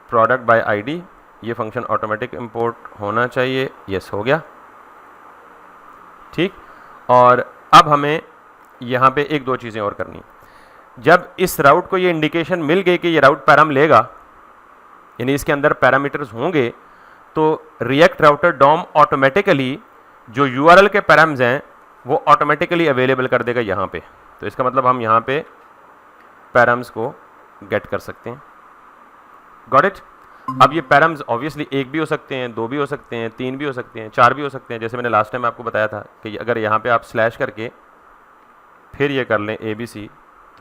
प्रोडक्ट बाय आईडी। ये फंक्शन ऑटोमेटिक इंपोर्ट होना चाहिए, यस हो गया, ठीक। और अब हमें यहाँ पे एक दो चीज़ें और करनी। जब इस राउट को ये इंडिकेशन मिल गई कि ये राउट पैराम लेगा, यानी इसके अंदर पैरामीटर्स होंगे, तो रिएक्ट राउटर डॉम ऑटोमेटिकली जो यूआरएल के पैराम्स हैं वो ऑटोमेटिकली अवेलेबल कर देगा यहाँ पे। तो इसका मतलब हम यहाँ पे पैराम्स को गेट कर सकते हैं। Got it? अब ये पैराम्स ऑब्वियसली एक भी हो सकते हैं, दो भी हो सकते हैं, तीन भी हो सकते हैं, चार भी हो सकते हैं। जैसे मैंने लास्ट टाइम आपको बताया था कि अगर यहाँ पे आप स्लैश करके फिर ये कर लें ABC,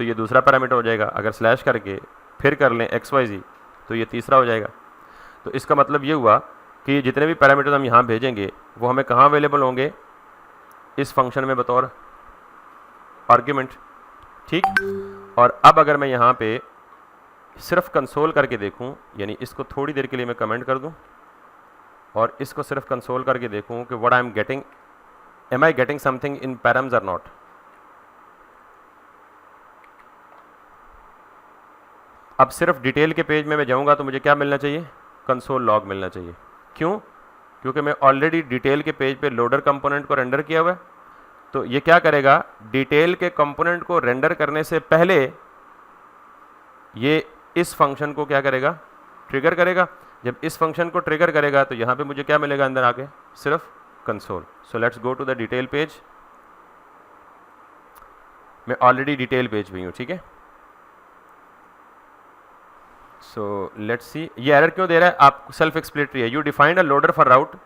तो ये दूसरा पैरामीटर हो जाएगा। अगर स्लैश करके फिर कर लें XYZ, तो ये तीसरा हो जाएगा। तो इसका मतलब ये हुआ कि जितने भी पैरामीटर्स हम यहाँ भेजेंगे वो हमें कहाँ अवेलेबल होंगे, इस फंक्शन में बतौर आर्ग्यूमेंट। ठीक, और अब अगर मैं यहाँ पे सिर्फ कंसोल करके देखूँ, यानी इसको थोड़ी देर के लिए मैं कमेंट कर दूँ और इसको सिर्फ कंसोल करके देखूँ कि what I am getting, am I getting something in params और नॉट। अब सिर्फ डिटेल के पेज में मैं जाऊँगा तो मुझे क्या मिलना चाहिए, कंसोल लॉग मिलना चाहिए। क्यों? क्योंकि मैं ऑलरेडी डिटेल के पेज पे लोडर कंपोनेंट को रेंडर किया हुआ है। तो ये क्या करेगा, डिटेल के कंपोनेंट को रेंडर करने से पहले ये इस फंक्शन को क्या करेगा, ट्रिगर करेगा। जब इस फंक्शन को ट्रिगर करेगा तो यहाँ पे मुझे क्या मिलेगा अंदर आके, सिर्फ console. So let's go to the detail page. मैं ऑलरेडी डिटेल पेज पे हूँ, ठीक है। सो लेट्स सी, ये एरर क्यों दे रहा है, आप सेल्फ एक्सप्लेनेटरी है। You defined a loader for route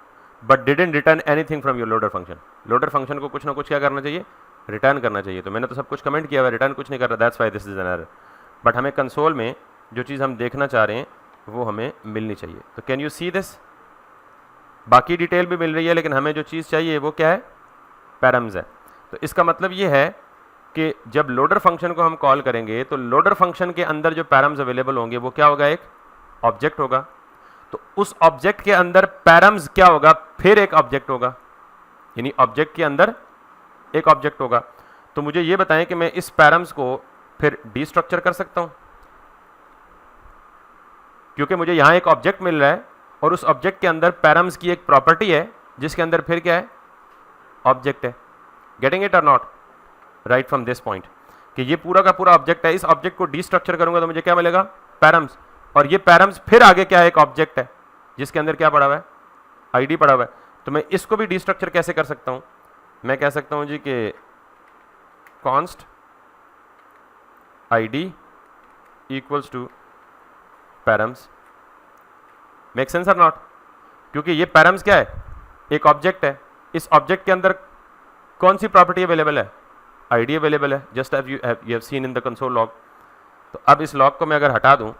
but didn't return anything from your loader function. Loader function को कुछ ना कुछ क्या करना चाहिए, रिटर्न करना चाहिए। तो मैंने तो सब कुछ कमेंट किया हुआ है, रिटर्न कुछ नहीं कर रहा, that's why this is an error. But हमें कंसोल में जो चीज़ हम देखना चाह रहे हैं वो हमें मिलनी चाहिए। तो कैन यू सी दिस, बाकी डिटेल भी मिल रही है लेकिन हमें जो चीज़ चाहिए वो क्या है, पैरम्स है। तो इसका मतलब ये है कि जब लोडर फंक्शन को हम कॉल करेंगे तो लोडर फंक्शन के अंदर जो पैरम्स अवेलेबल होंगे वो क्या होगा, एक ऑब्जेक्ट होगा। तो उस ऑब्जेक्ट के अंदर पैरम्स क्या होगा, फिर एक ऑब्जेक्ट होगा, यानी ऑब्जेक्ट के अंदर एक ऑब्जेक्ट होगा। तो मुझे ये बताएं कि मैं इस पैरम्स को फिर डीस्ट्रक्चर कर सकता हूं, क्योंकि मुझे यहां एक ऑब्जेक्ट मिल रहा है और उस ऑब्जेक्ट के अंदर पैरम्स की एक प्रॉपर्टी है जिसके अंदर फिर क्या है, ऑब्जेक्ट है। गेटिंग इट और not, right from this point कि ये पूरा का पूरा ऑब्जेक्ट है। इस ऑब्जेक्ट को डीस्ट्रक्चर करूंगा तो मुझे क्या मिलेगा, पैरम्स। और ये पैरम्स फिर आगे क्या है, एक ऑब्जेक्ट है जिसके अंदर क्या पड़ा हुआ है, आईडी पड़ा हुआ है। तो मैं इसको भी डीस्ट्रक्चर कैसे कर सकता हूं, मैं कह सकता हूं जी कि const ID equals to params. Make sense और नॉट, क्योंकि ये पैरम्स क्या है, एक ऑब्जेक्ट है। इस ऑब्जेक्ट के अंदर कौन सी प्रॉपर्टी अवेलेबल है, आईडी अवेलेबल है, just as you have seen in the console log. तो अब इस लॉग को मैं अगर हटा दूं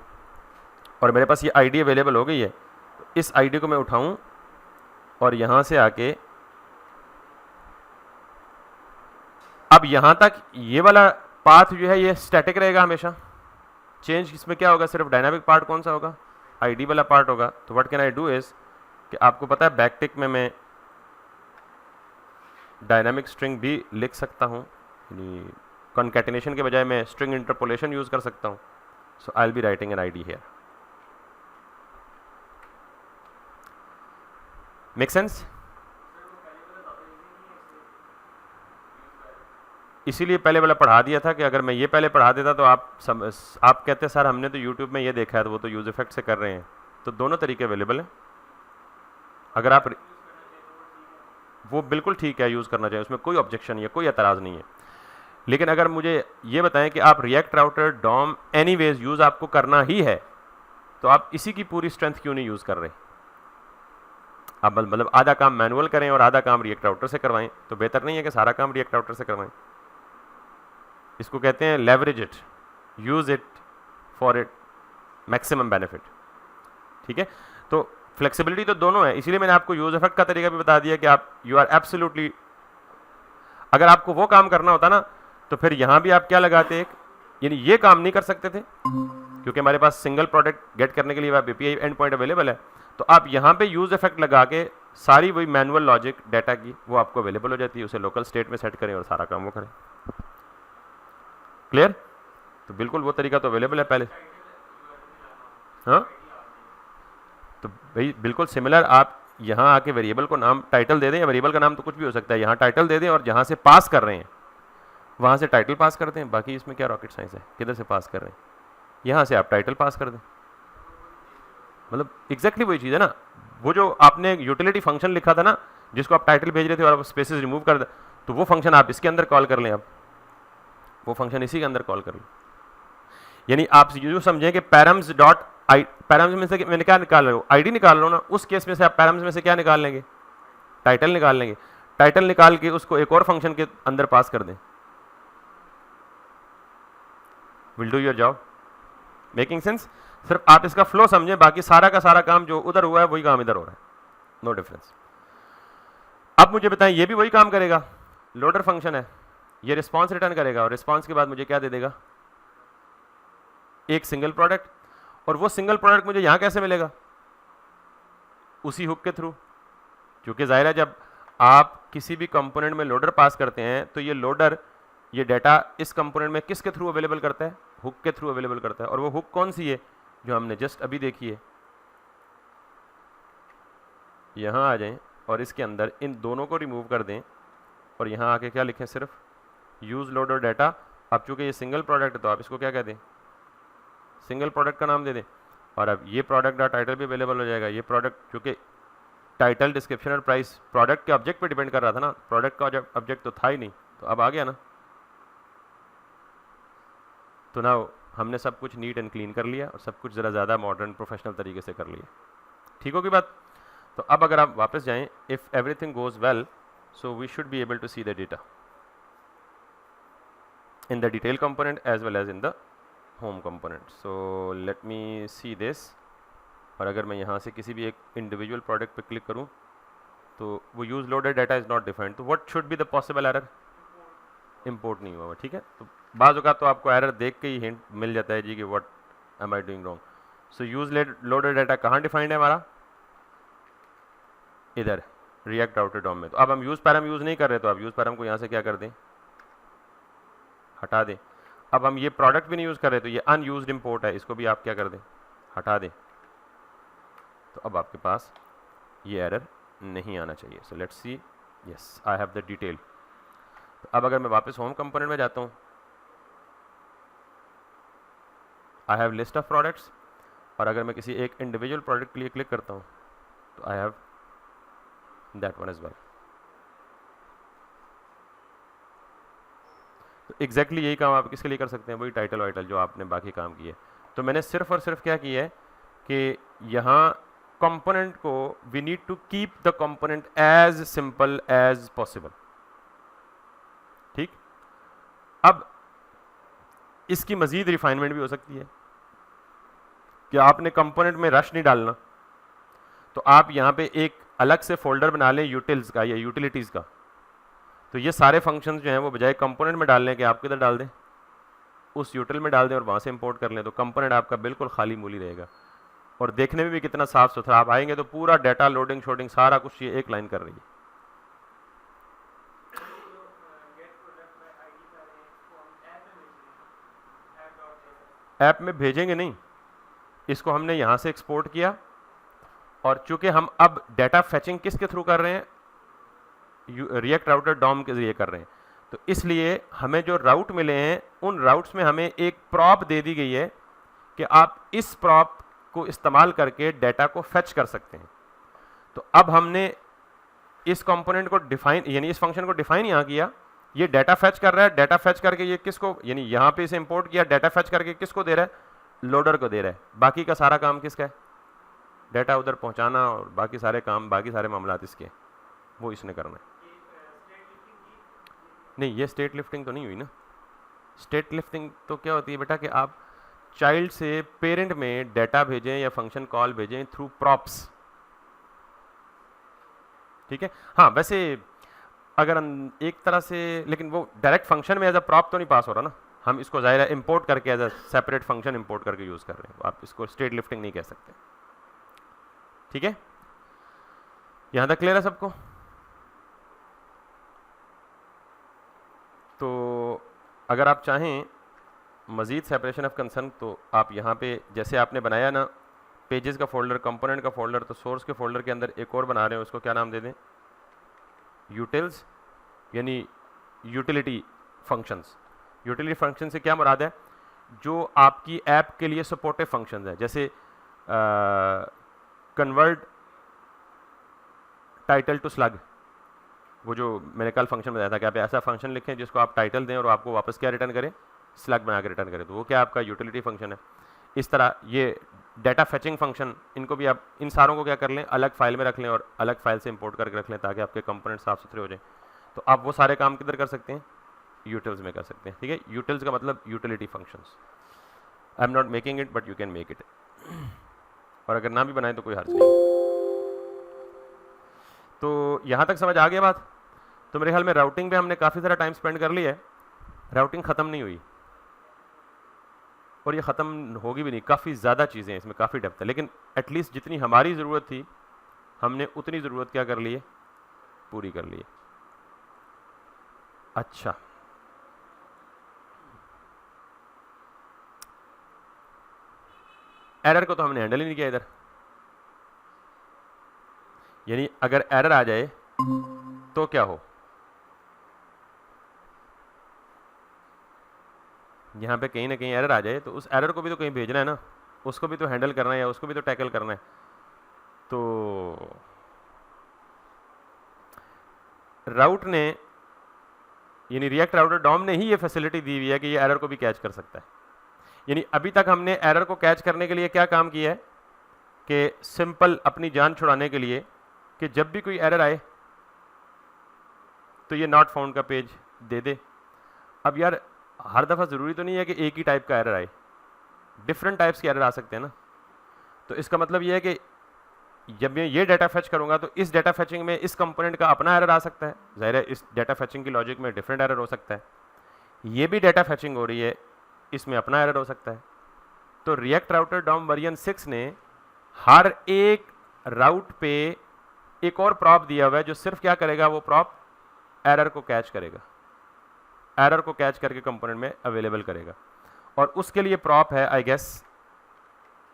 और मेरे पास ये आईडी अवेलेबल हो गई है, तो इस आईडी को मैं उठाऊं और यहां से आके अब यहां तक ये वाला पाथ जो है ये स्टैटिक रहेगा हमेशा। चेंज इसमें क्या होगा, सिर्फ डायनामिक पार्ट कौन सा होगा, आईडी वाला पार्ट होगा। तो what can I do is कि आपको पता है बैकटिक में मैं डायनामिक स्ट्रिंग भी लिख सकता हूं, यानी कॉन्कैटिनेशन के बजाय मैं स्ट्रिंग इंटरपोलेशन यूज कर सकता हूं। So I will be writing an ID here. Make sense? इसीलिए पहले वाला पढ़ा दिया था कि अगर मैं ये पहले पढ़ा देता तो आप कहते सर हमने तो YouTube में ये देखा है, तो वो तो यूज इफेक्ट से कर रहे हैं। तो दोनों तरीके अवेलेबल हैं, अगर आप वो बिल्कुल ठीक है, यूज़ करना चाहिए, उसमें कोई ऑब्जेक्शन नहीं है, कोई एतराज़ नहीं है। लेकिन अगर मुझे ये बताएं कि आप React router DOM anyways use आपको करना ही है, तो आप इसी की पूरी स्ट्रेंथ क्यों नहीं यूज़ कर रहे? आप मतलब आधा काम मैनुअल करें और आधा काम रिएक्ट राउटर से करवाएं, तो बेहतर नहीं है कि सारा काम रिएक्ट राउटर से करवाएं? इसको कहते हैं leverage it, use it for it maximum benefit. ठीक है, तो फ्लेक्सिबिलिटी तो दोनों है, इसीलिए मैंने आपको यूज इफेक्ट का तरीका भी बता दिया कि आप यू आर एब्सोल्युटली, अगर आपको वो काम करना होता ना तो फिर यहां भी आप क्या लगाते, एक यानी ये काम नहीं कर सकते थे क्योंकि हमारे पास सिंगल प्रोडक्ट गेट करने के लिए एपीआई एंड पॉइंट अवेलेबल है। तो आप यहां पे यूज इफेक्ट लगा के सारी वही मैनुअल लॉजिक डाटा की वो आपको अवेलेबल हो जाती है, उसे लोकल स्टेट में सेट करें और सारा काम वो करें। क्लियर? तो बिल्कुल वो तरीका तो अवेलेबल है पहले। हाँ, तो भाई बिल्कुल सिमिलर, आप यहाँ आके वेरिएबल को नाम टाइटल दे दें, या वेरिएबल का नाम तो कुछ भी हो सकता है, यहाँ टाइटल दे दें और जहाँ से पास कर रहे हैं वहाँ से टाइटल पास करते हैं। बाकी इसमें क्या रॉकेट साइंस है, किधर से पास कर रहे हैं, यहाँ से आप टाइटल पास कर दें। मतलब एग्जैक्टली वही चीज़ है ना, वो जो आपने यूटिलिटी फंक्शन लिखा था ना जिसको आप टाइटल भेज रहे थे और आप स्पेसेस रिमूव कर दे, तो वो फंक्शन आप इसके अंदर कॉल कर लें, आप वो फंक्शन इसी के अंदर कॉल कर लें। यानी आप यूँ समझें कि पैरम्स डॉट पैरम्स में से मैंने क्या निकाल रहा हूँ, आईडी निकाल रहा हूँ ना, उस केस में से आप पैरम्स में से क्या निकाल लेंगे, टाइटल निकाल लेंगे। टाइटल निकाल के उसको एक और फंक्शन के अंदर पास कर दें, will do your job. Making sense? सिर्फ आप इसका फ्लो समझें, बाकी सारा का सारा काम जो उधर हुआ है वही काम इधर हो रहा है, नो डिफरेंस। अब मुझे बताएं, ये भी वही काम करेगा, लोडर फंक्शन है, ये रिस्पॉन्स रिटर्न करेगा और रिस्पॉन्स के बाद मुझे क्या दे देगा, एक सिंगल प्रोडक्ट। और वो सिंगल प्रोडक्ट मुझे यहां कैसे मिलेगा, उसी हुक के थ्रू, क्योंकि जाहिर है जब आप किसी भी कंपोनेंट में लोडर पास करते हैं तो ये लोडर ये डाटा इस कंपोनेंट में किसके थ्रू अवेलेबल करता है, हुक के थ्रू अवेलेबल करता है। और वो हुक कौन सी है, जो हमने जस्ट अभी देखी है। यहां आ जाएं और इसके अंदर इन दोनों को रिमूव कर दें और यहां आके क्या लिखें, सिर्फ यूज लोडर डाटा। अब चूंकि ये सिंगल प्रोडक्ट है तो आप इसको क्या कह दें, सिंगल प्रोडक्ट का नाम दे दें। और अब ये प्रोडक्ट का टाइटल भी अवेलेबल हो जाएगा। ये प्रोडक्ट चूंकि टाइटल, डिस्क्रिप्शन और प्राइस प्रोडक्ट के ऑब्जेक्ट पे डिपेंड कर रहा था ना, प्रोडक्ट का ऑब्जेक्ट तो था ही नहीं, तो अब आ गया ना। तो ना हमने सब कुछ नीट एंड क्लीन कर लिया और सब कुछ ज़रा ज़्यादा मॉडर्न प्रोफेशनल तरीके से कर लिया। ठीक होगी बात। तो अब अगर आप वापस जाएं, if everything goes well so we should be able to see the data in the detail component as well as in the home component. So let me see this. और अगर मैं यहाँ से किसी भी एक इंडिविजुअल प्रोडक्ट पे click करूँ तो वो use loaded data is not defined, तो what should be the possible error, import नहीं हुआ। ठीक है, तो बाज़ औक़ात तो आपको एरर देख के ही हिंट मिल जाता है जी कि what am I doing wrong. So use loaded data कहाँ डिफाइंड है हमारा, इधर रिएक्ट राउटर डॉम में। तो अब हम यूज पैराम यूज़ नहीं कर रहे, तो आप यूज पैराम को यहाँ से क्या कर दें, हटा दें। अब हम ये प्रोडक्ट भी नहीं यूज़ कर रहे, तो ये अनयूज्ड इंपोर्ट है, इसको भी आप क्या कर दें, हटा दें। तो अब आपके पास ये एरर नहीं आना चाहिए। सो let's C, yes I have the detail. तो अब अगर मैं वापस होम कंपोनेंट में जाता हूँ, I have list of products, और अगर मैं किसी एक इंडिविजुअल प्रोडक्ट के लिए क्लिक करता हूँ तो I have that one as well. तो एग्जैक्टली यही काम आप किसके लिए कर सकते हैं, वही टाइटल वाइटल जो आपने बाकी काम किए। तो मैंने सिर्फ और सिर्फ क्या किया है कि यहाँ कंपोनेंट को we need to keep the component as simple as possible. ठीक, अब इसकी मजीद रिफाइनमेंट भी हो सकती है कि आपने कंपोनेंट में रश नहीं डालना, तो आप यहाँ पे एक अलग से फोल्डर बना लें यूटिल्स का या यूटिलिटीज़ का। तो ये सारे फंक्शंस जो हैं वो बजाय कंपोनेंट में डालने के आप किधर डाल दें, उस यूटिल में डाल दें और वहाँ से इंपोर्ट कर लें। तो कंपोनेंट आपका बिल्कुल खाली मूली रहेगा और देखने में भी कितना साफ सुथरा। आप आएंगे तो पूरा डाटा लोडिंग शोडिंग सारा कुछ ये एक लाइन कर रही है। ऐप में भेजेंगे नहीं, इसको हमने यहाँ से एक्सपोर्ट किया और चूंकि हम अब डाटा फैचिंग किसके थ्रू कर रहे हैं, रिएक्ट राउटर डॉम के जरिए कर रहे हैं, तो इसलिए हमें जो राउट मिले हैं उन राउट्स में हमें एक प्रॉप दे दी गई है कि आप इस प्रॉप को इस्तेमाल करके डाटा को फैच कर सकते हैं। तो अब हमने इस कंपोनेंट को डिफाइन, यानी इस फंक्शन को डिफाइन यहाँ किया, ये डाटा फैच कर रहा है। डाटा फैच करके ये किसको, यानी यहाँ पे इसे इंपोर्ट किया, डाटा फैच करके किसको दे रहा है, लोडर को दे रहा है। बाकी का सारा काम किसका है, डाटा उधर पहुँचाना और बाकी सारे काम, बाकी सारे मामलात इसके, वो इसने करना है। नहीं, ये स्टेट लिफ्टिंग तो नहीं हुई ना। स्टेट लिफ्टिंग तो क्या होती है बेटा कि आप चाइल्ड से पेरेंट में डाटा भेजें या फंक्शन कॉल भेजें थ्रू प्रॉप्स। ठीक है, हाँ वैसे अगर एक तरह से, लेकिन वो डायरेक्ट फंक्शन में एज अ प्रॉप तो नहीं पास हो रहा ना, हम इसको ज़ाहिर है इंपोर्ट करके as a separate function import करके यूज़ कर रहे हैं। आप इसको स्टेट लिफ्टिंग नहीं कह सकते। ठीक है, यहाँ तक क्लियर है सबको। तो अगर आप चाहें मज़ीद सेपरेशन ऑफ कंसर्न, तो आप यहाँ पे जैसे आपने बनाया ना पेजेस का फोल्डर, कंपोनेंट का फोल्डर, तो सोर्स के फोल्डर के अंदर एक और बना रहे हैं, उसको क्या नाम दे दें, यूटिल्स, यानी यूटिलिटी फंक्शंस। यूटिलिटी फंक्शन से क्या मुराद है, जो आपकी ऐप के लिए सपोर्टिव फंक्शंस है, जैसे कन्वर्ट टाइटल टू स्लग, वो जो मैंने कल फंक्शन बताया था कि आप ऐसा फंक्शन लिखें जिसको आप टाइटल दें और आपको वापस क्या रिटर्न करें, स्लग बना के रिटर्न करें, तो वो क्या आपका यूटिलिटी फंक्शन है। इस तरह ये डाटा फैचिंग फंक्शन, इनको भी आप इन सारों को क्या कर लें, अलग फाइल में रख लें और अलग फाइल से इंपोर्ट करके रख लें ताकि आपके कंपोनेंट साफ सुथरे हो जाएं। तो आप वो सारे काम किधर कर सकते हैं, यूटिल्स में कर सकते हैं। ठीक है, यूटिल्स का मतलब utility functions. I am not making it but you can make it. और अगर ना भी बनाए तो कोई हर्ज नहीं। तो यहाँ तक समझ आ गया बात। तो मेरे ख्याल में राउटिंग पे हमने काफ़ी सारा टाइम स्पेंड कर लिया है। राउटिंग ख़त्म नहीं हुई और ये ख़त्म होगी भी नहीं, काफ़ी ज़्यादा चीज़ें हैं इसमें, काफ़ी डेप्थ है, लेकिन एटलीस्ट जितनी हमारी ज़रूरत थी हमने उतनी ज़रूरत क्या कर ली है, पूरी कर ली है। अच्छा, एरर को तो हमने हैंडल ही नहीं किया इधर, यानी अगर एरर आ जाए तो क्या हो, यहाँ पे कहीं ना कहीं एरर आ जाए तो उस एरर को भी तो कहीं भेजना है ना, उसको भी तो हैंडल करना है या उसको भी तो टैकल करना है। तो राउट ने यानी रिएक्ट राउटर डॉम ने ही ये फैसिलिटी दी हुई है कि ये एरर को भी कैच कर सकता है। यानी अभी तक हमने एरर को कैच करने के लिए क्या काम किया है कि सिंपल अपनी जान छुड़ाने के लिए कि जब भी कोई एरर आए तो ये नॉट फाउंड का पेज दे दे। अब यार हर दफ़ा ज़रूरी तो नहीं है कि एक ही टाइप का एरर आए, डिफरेंट टाइप्स के एरर आ सकते हैं ना। तो इसका मतलब ये है कि जब मैं ये डाटा फैच करूंगा तो इस डाटा फैचिंग में इस कंपोनेंट का अपना एरर आ सकता है, ज़ाहिर है इस डाटा फैचिंग की लॉजिक में डिफरेंट एरर हो सकता है, ये भी डाटा फैचिंग हो रही है, इसमें अपना एरर हो सकता है। तो रिएक्ट राउटर डॉम वर्जन 6 ने हर एक राउट पे एक और प्रॉप दिया हुआ है जो सिर्फ क्या करेगा, वो प्रॉप एरर को कैच करेगा, एरर को कैच करके कंपोनेंट में अवेलेबल करेगा। और उसके लिए प्रॉप है I guess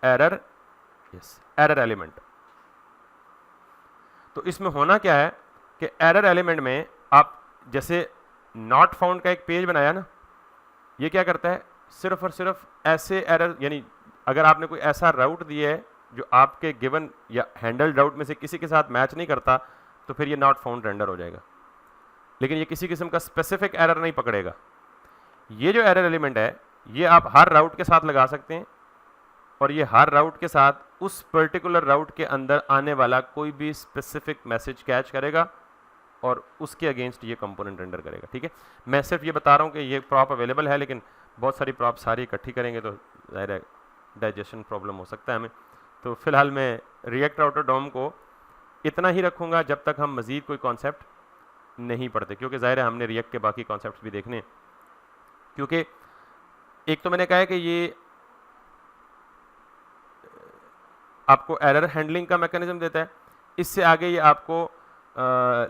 error, yes error element. तो इसमें होना क्या है कि एरर एलिमेंट में आप जैसे नॉट फाउंड का एक पेज बनाया ना, ये क्या करता है, सिर्फ और सिर्फ ऐसे एरर, यानी अगर आपने कोई ऐसा राउट दिया है जो आपके गिवन या हैंडल्ड राउट में से किसी के साथ मैच नहीं करता तो फिर ये नॉट फाउंड रेंडर हो जाएगा, लेकिन ये किसी किस्म का स्पेसिफिक एरर नहीं पकड़ेगा। ये जो एरर एलिमेंट है ये आप हर राउट के साथ लगा सकते हैं और ये हर राउट के साथ उस पर्टिकुलर राउट के अंदर आने वाला कोई भी स्पेसिफिक मैसेज कैच करेगा और उसके अगेंस्ट ये कंपोनेंट रेंडर करेगा। ठीक है, मैं सिर्फ ये बता रहा हूँ कि ये प्रॉप अवेलेबल है, लेकिन बहुत सारी प्रॉप सारी इकट्ठी करेंगे तो ज़ाहिर है डाइजेशन प्रॉब्लम हो सकता है हमें। तो फिलहाल मैं रिएक्ट राउटर डॉम को इतना ही रखूँगा जब तक हम मज़ीद कोई कॉन्सेप्ट नहीं पढ़ते, क्योंकि ज़ाहिर है हमने रिएक्ट के बाकी कॉन्सेप्ट्स भी देखने हैं। क्योंकि एक तो मैंने कहा है कि ये आपको एरर हैंडलिंग का मैकेनिज्म देता है, इससे आगे ये आपको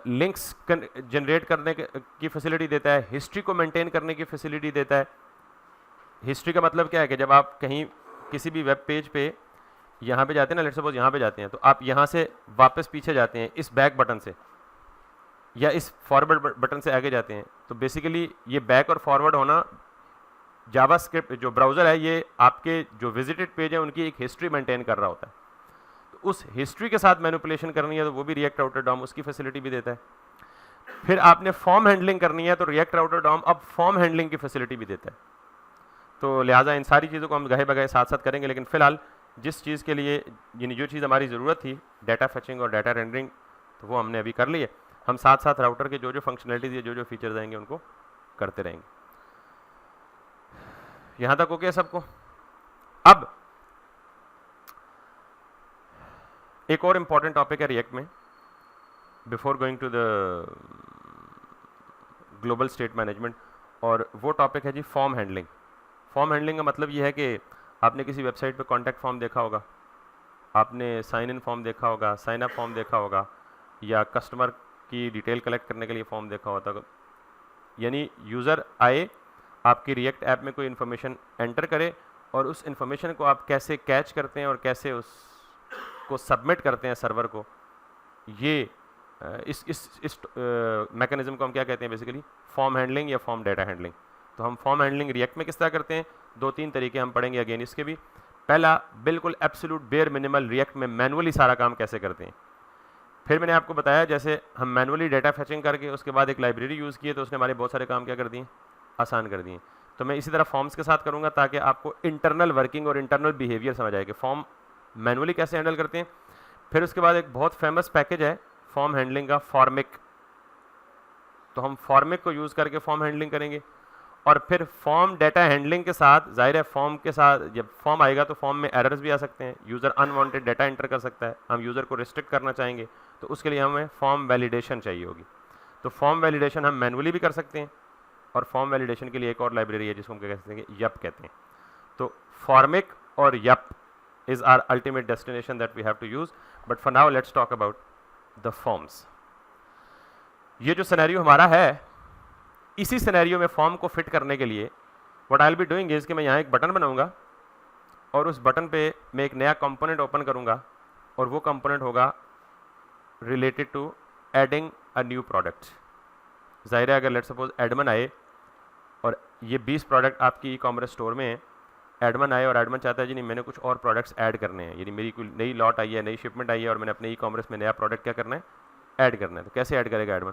लिंक्स जनरेट करने की फैसिलिटी देता है, हिस्ट्री को मेंटेन करने की फैसिलिटी देता है। हिस्ट्री का मतलब क्या है कि जब आप कहीं किसी भी वेब पेज पे यहाँ पे जाते हैं ना, लेट्स सपोज यहाँ पे जाते हैं, तो आप यहाँ से वापस पीछे जाते हैं इस बैक बटन से या इस फॉरवर्ड बटन से आगे जाते हैं, तो बेसिकली ये बैक और फॉरवर्ड होना जावास्क्रिप्ट जो ब्राउज़र है ये आपके जो विजिटेड पेज है उनकी एक हिस्ट्री मेंटेन कर रहा होता है। तो उस हिस्ट्री के साथ मैनिपुलेशन करनी है तो वो भी रिएक्ट राउटर डॉम उसकी फैसिलिटी भी देता है। फिर आपने फॉर्म हैंडलिंग करनी है तो रिएक्ट राउटर डॉम अब फॉर्म हैंडलिंग की फैसिलिटी भी देता है। तो लिहाजा इन सारी चीज़ों को हम गहे बगहे साथ साथ करेंगे, लेकिन फिलहाल जिस चीज़ के लिए यानी जो चीज़ हमारी ज़रूरत थी डाटा फैचिंग और डाटा रेंडरिंग, तो वो हमने अभी कर ली है। हम साथ साथ राउटर के जो जो फंक्शनलिटीज़ या जो जो फीचर्स आएंगे उनको करते रहेंगे। यहाँ तक ओके सबको। अब एक और इम्पॉर्टेंट टॉपिक है रिएक्ट में, before going to the global state management, और वो टॉपिक है जी फॉर्म हैंडलिंग। फॉर्म हैंडलिंग का मतलब ये है कि आपने किसी वेबसाइट पे कॉन्टैक्ट फॉर्म देखा होगा, आपने साइन इन फॉर्म देखा होगा, साइन अप फॉर्म देखा होगा, या कस्टमर की डिटेल कलेक्ट करने के लिए फॉर्म देखा होता। यानी यूज़र आए आपकी रिएक्ट ऐप में कोई इन्फॉर्मेशन एंटर करे और उस इन्फॉर्मेशन को आप कैसे कैच करते हैं और कैसे उसको सबमिट करते हैं सर्वर को, ये इस मैकेनिज्म को हम क्या कहते हैं, बेसिकली फॉर्म हैंडलिंग या फॉर्म डाटा हैंडलिंग। तो हम फॉर्म हैंडलिंग रिएक्ट में किस तरह करते हैं, दो तीन तरीके हम पढ़ेंगे अगेन इसके भी। पहला बिल्कुल एब्सोल्यूट बेयर मिनिमल रिएक्ट में मैनुअली सारा काम कैसे करते हैं। फिर मैंने आपको बताया जैसे हम मैनुअली डाटा फैचिंग करके उसके बाद एक लाइब्रेरी यूज़ किए तो उसने हमारे बहुत सारे काम क्या कर दिए, आसान कर दिए। तो मैं इसी तरह फॉर्म्स के साथ करूँगा ताकि आपको इंटरनल वर्किंग और इंटरनल बिहेवियर समझ आए कि फॉर्म मैनुअली कैसे हैंडल करते हैं। फिर उसके बाद एक बहुत फेमस पैकेज है फॉर्म हैंडलिंग का, फॉर्मिक। तो हम फॉर्मिक को यूज़ करके फॉर्म हैंडलिंग करेंगे। और फिर फॉर्म डाटा हैंडलिंग के साथ, जाहिर है फॉर्म के साथ जब फॉर्म आएगा तो फॉर्म में एरर्स भी आ सकते हैं, यूज़र अनवांटेड डाटा एंटर कर सकता है, हम यूज़र को रिस्ट्रिक्ट करना चाहेंगे, तो उसके लिए हमें फॉर्म वैलिडेशन चाहिए होगी। तो फॉर्म वैलिडेशन हम मैनुअली भी कर सकते हैं, और फॉर्म वैलिडेशन के लिए एक और लाइब्रेरी है जिसको हम क्या कहते हैं, यप कहते हैं। तो फॉर्मिक और yup is our ultimate destination that we have to use, but for now let's talk about the forms. ये जो सिनेरियो हमारा है, इसी सिनेरियो में फॉर्म को फिट करने के लिए what I'll be doing is कि मैं यहाँ एक बटन बनाऊंगा और उस बटन पे मैं एक नया कंपोनेंट ओपन करूंगा और वो कंपोनेंट होगा related to adding a new product. जाहिर है अगर लेट्स सपोज एडमन आए और ये 20 प्रोडक्ट आपकी ई कॉमर्स स्टोर में है, एडमन आए और एडमन चाहता है जी नहीं मैंने कुछ और प्रोडक्ट्स ऐड करने हैं, यानी मेरी कोई नई लॉट आई है, नई शिपमेंट आई है और मैंने अपने ई कॉमर्स में नया प्रोडक्ट क्या करना है, ऐड करना है। तो कैसे ऐड करेगा एडमन?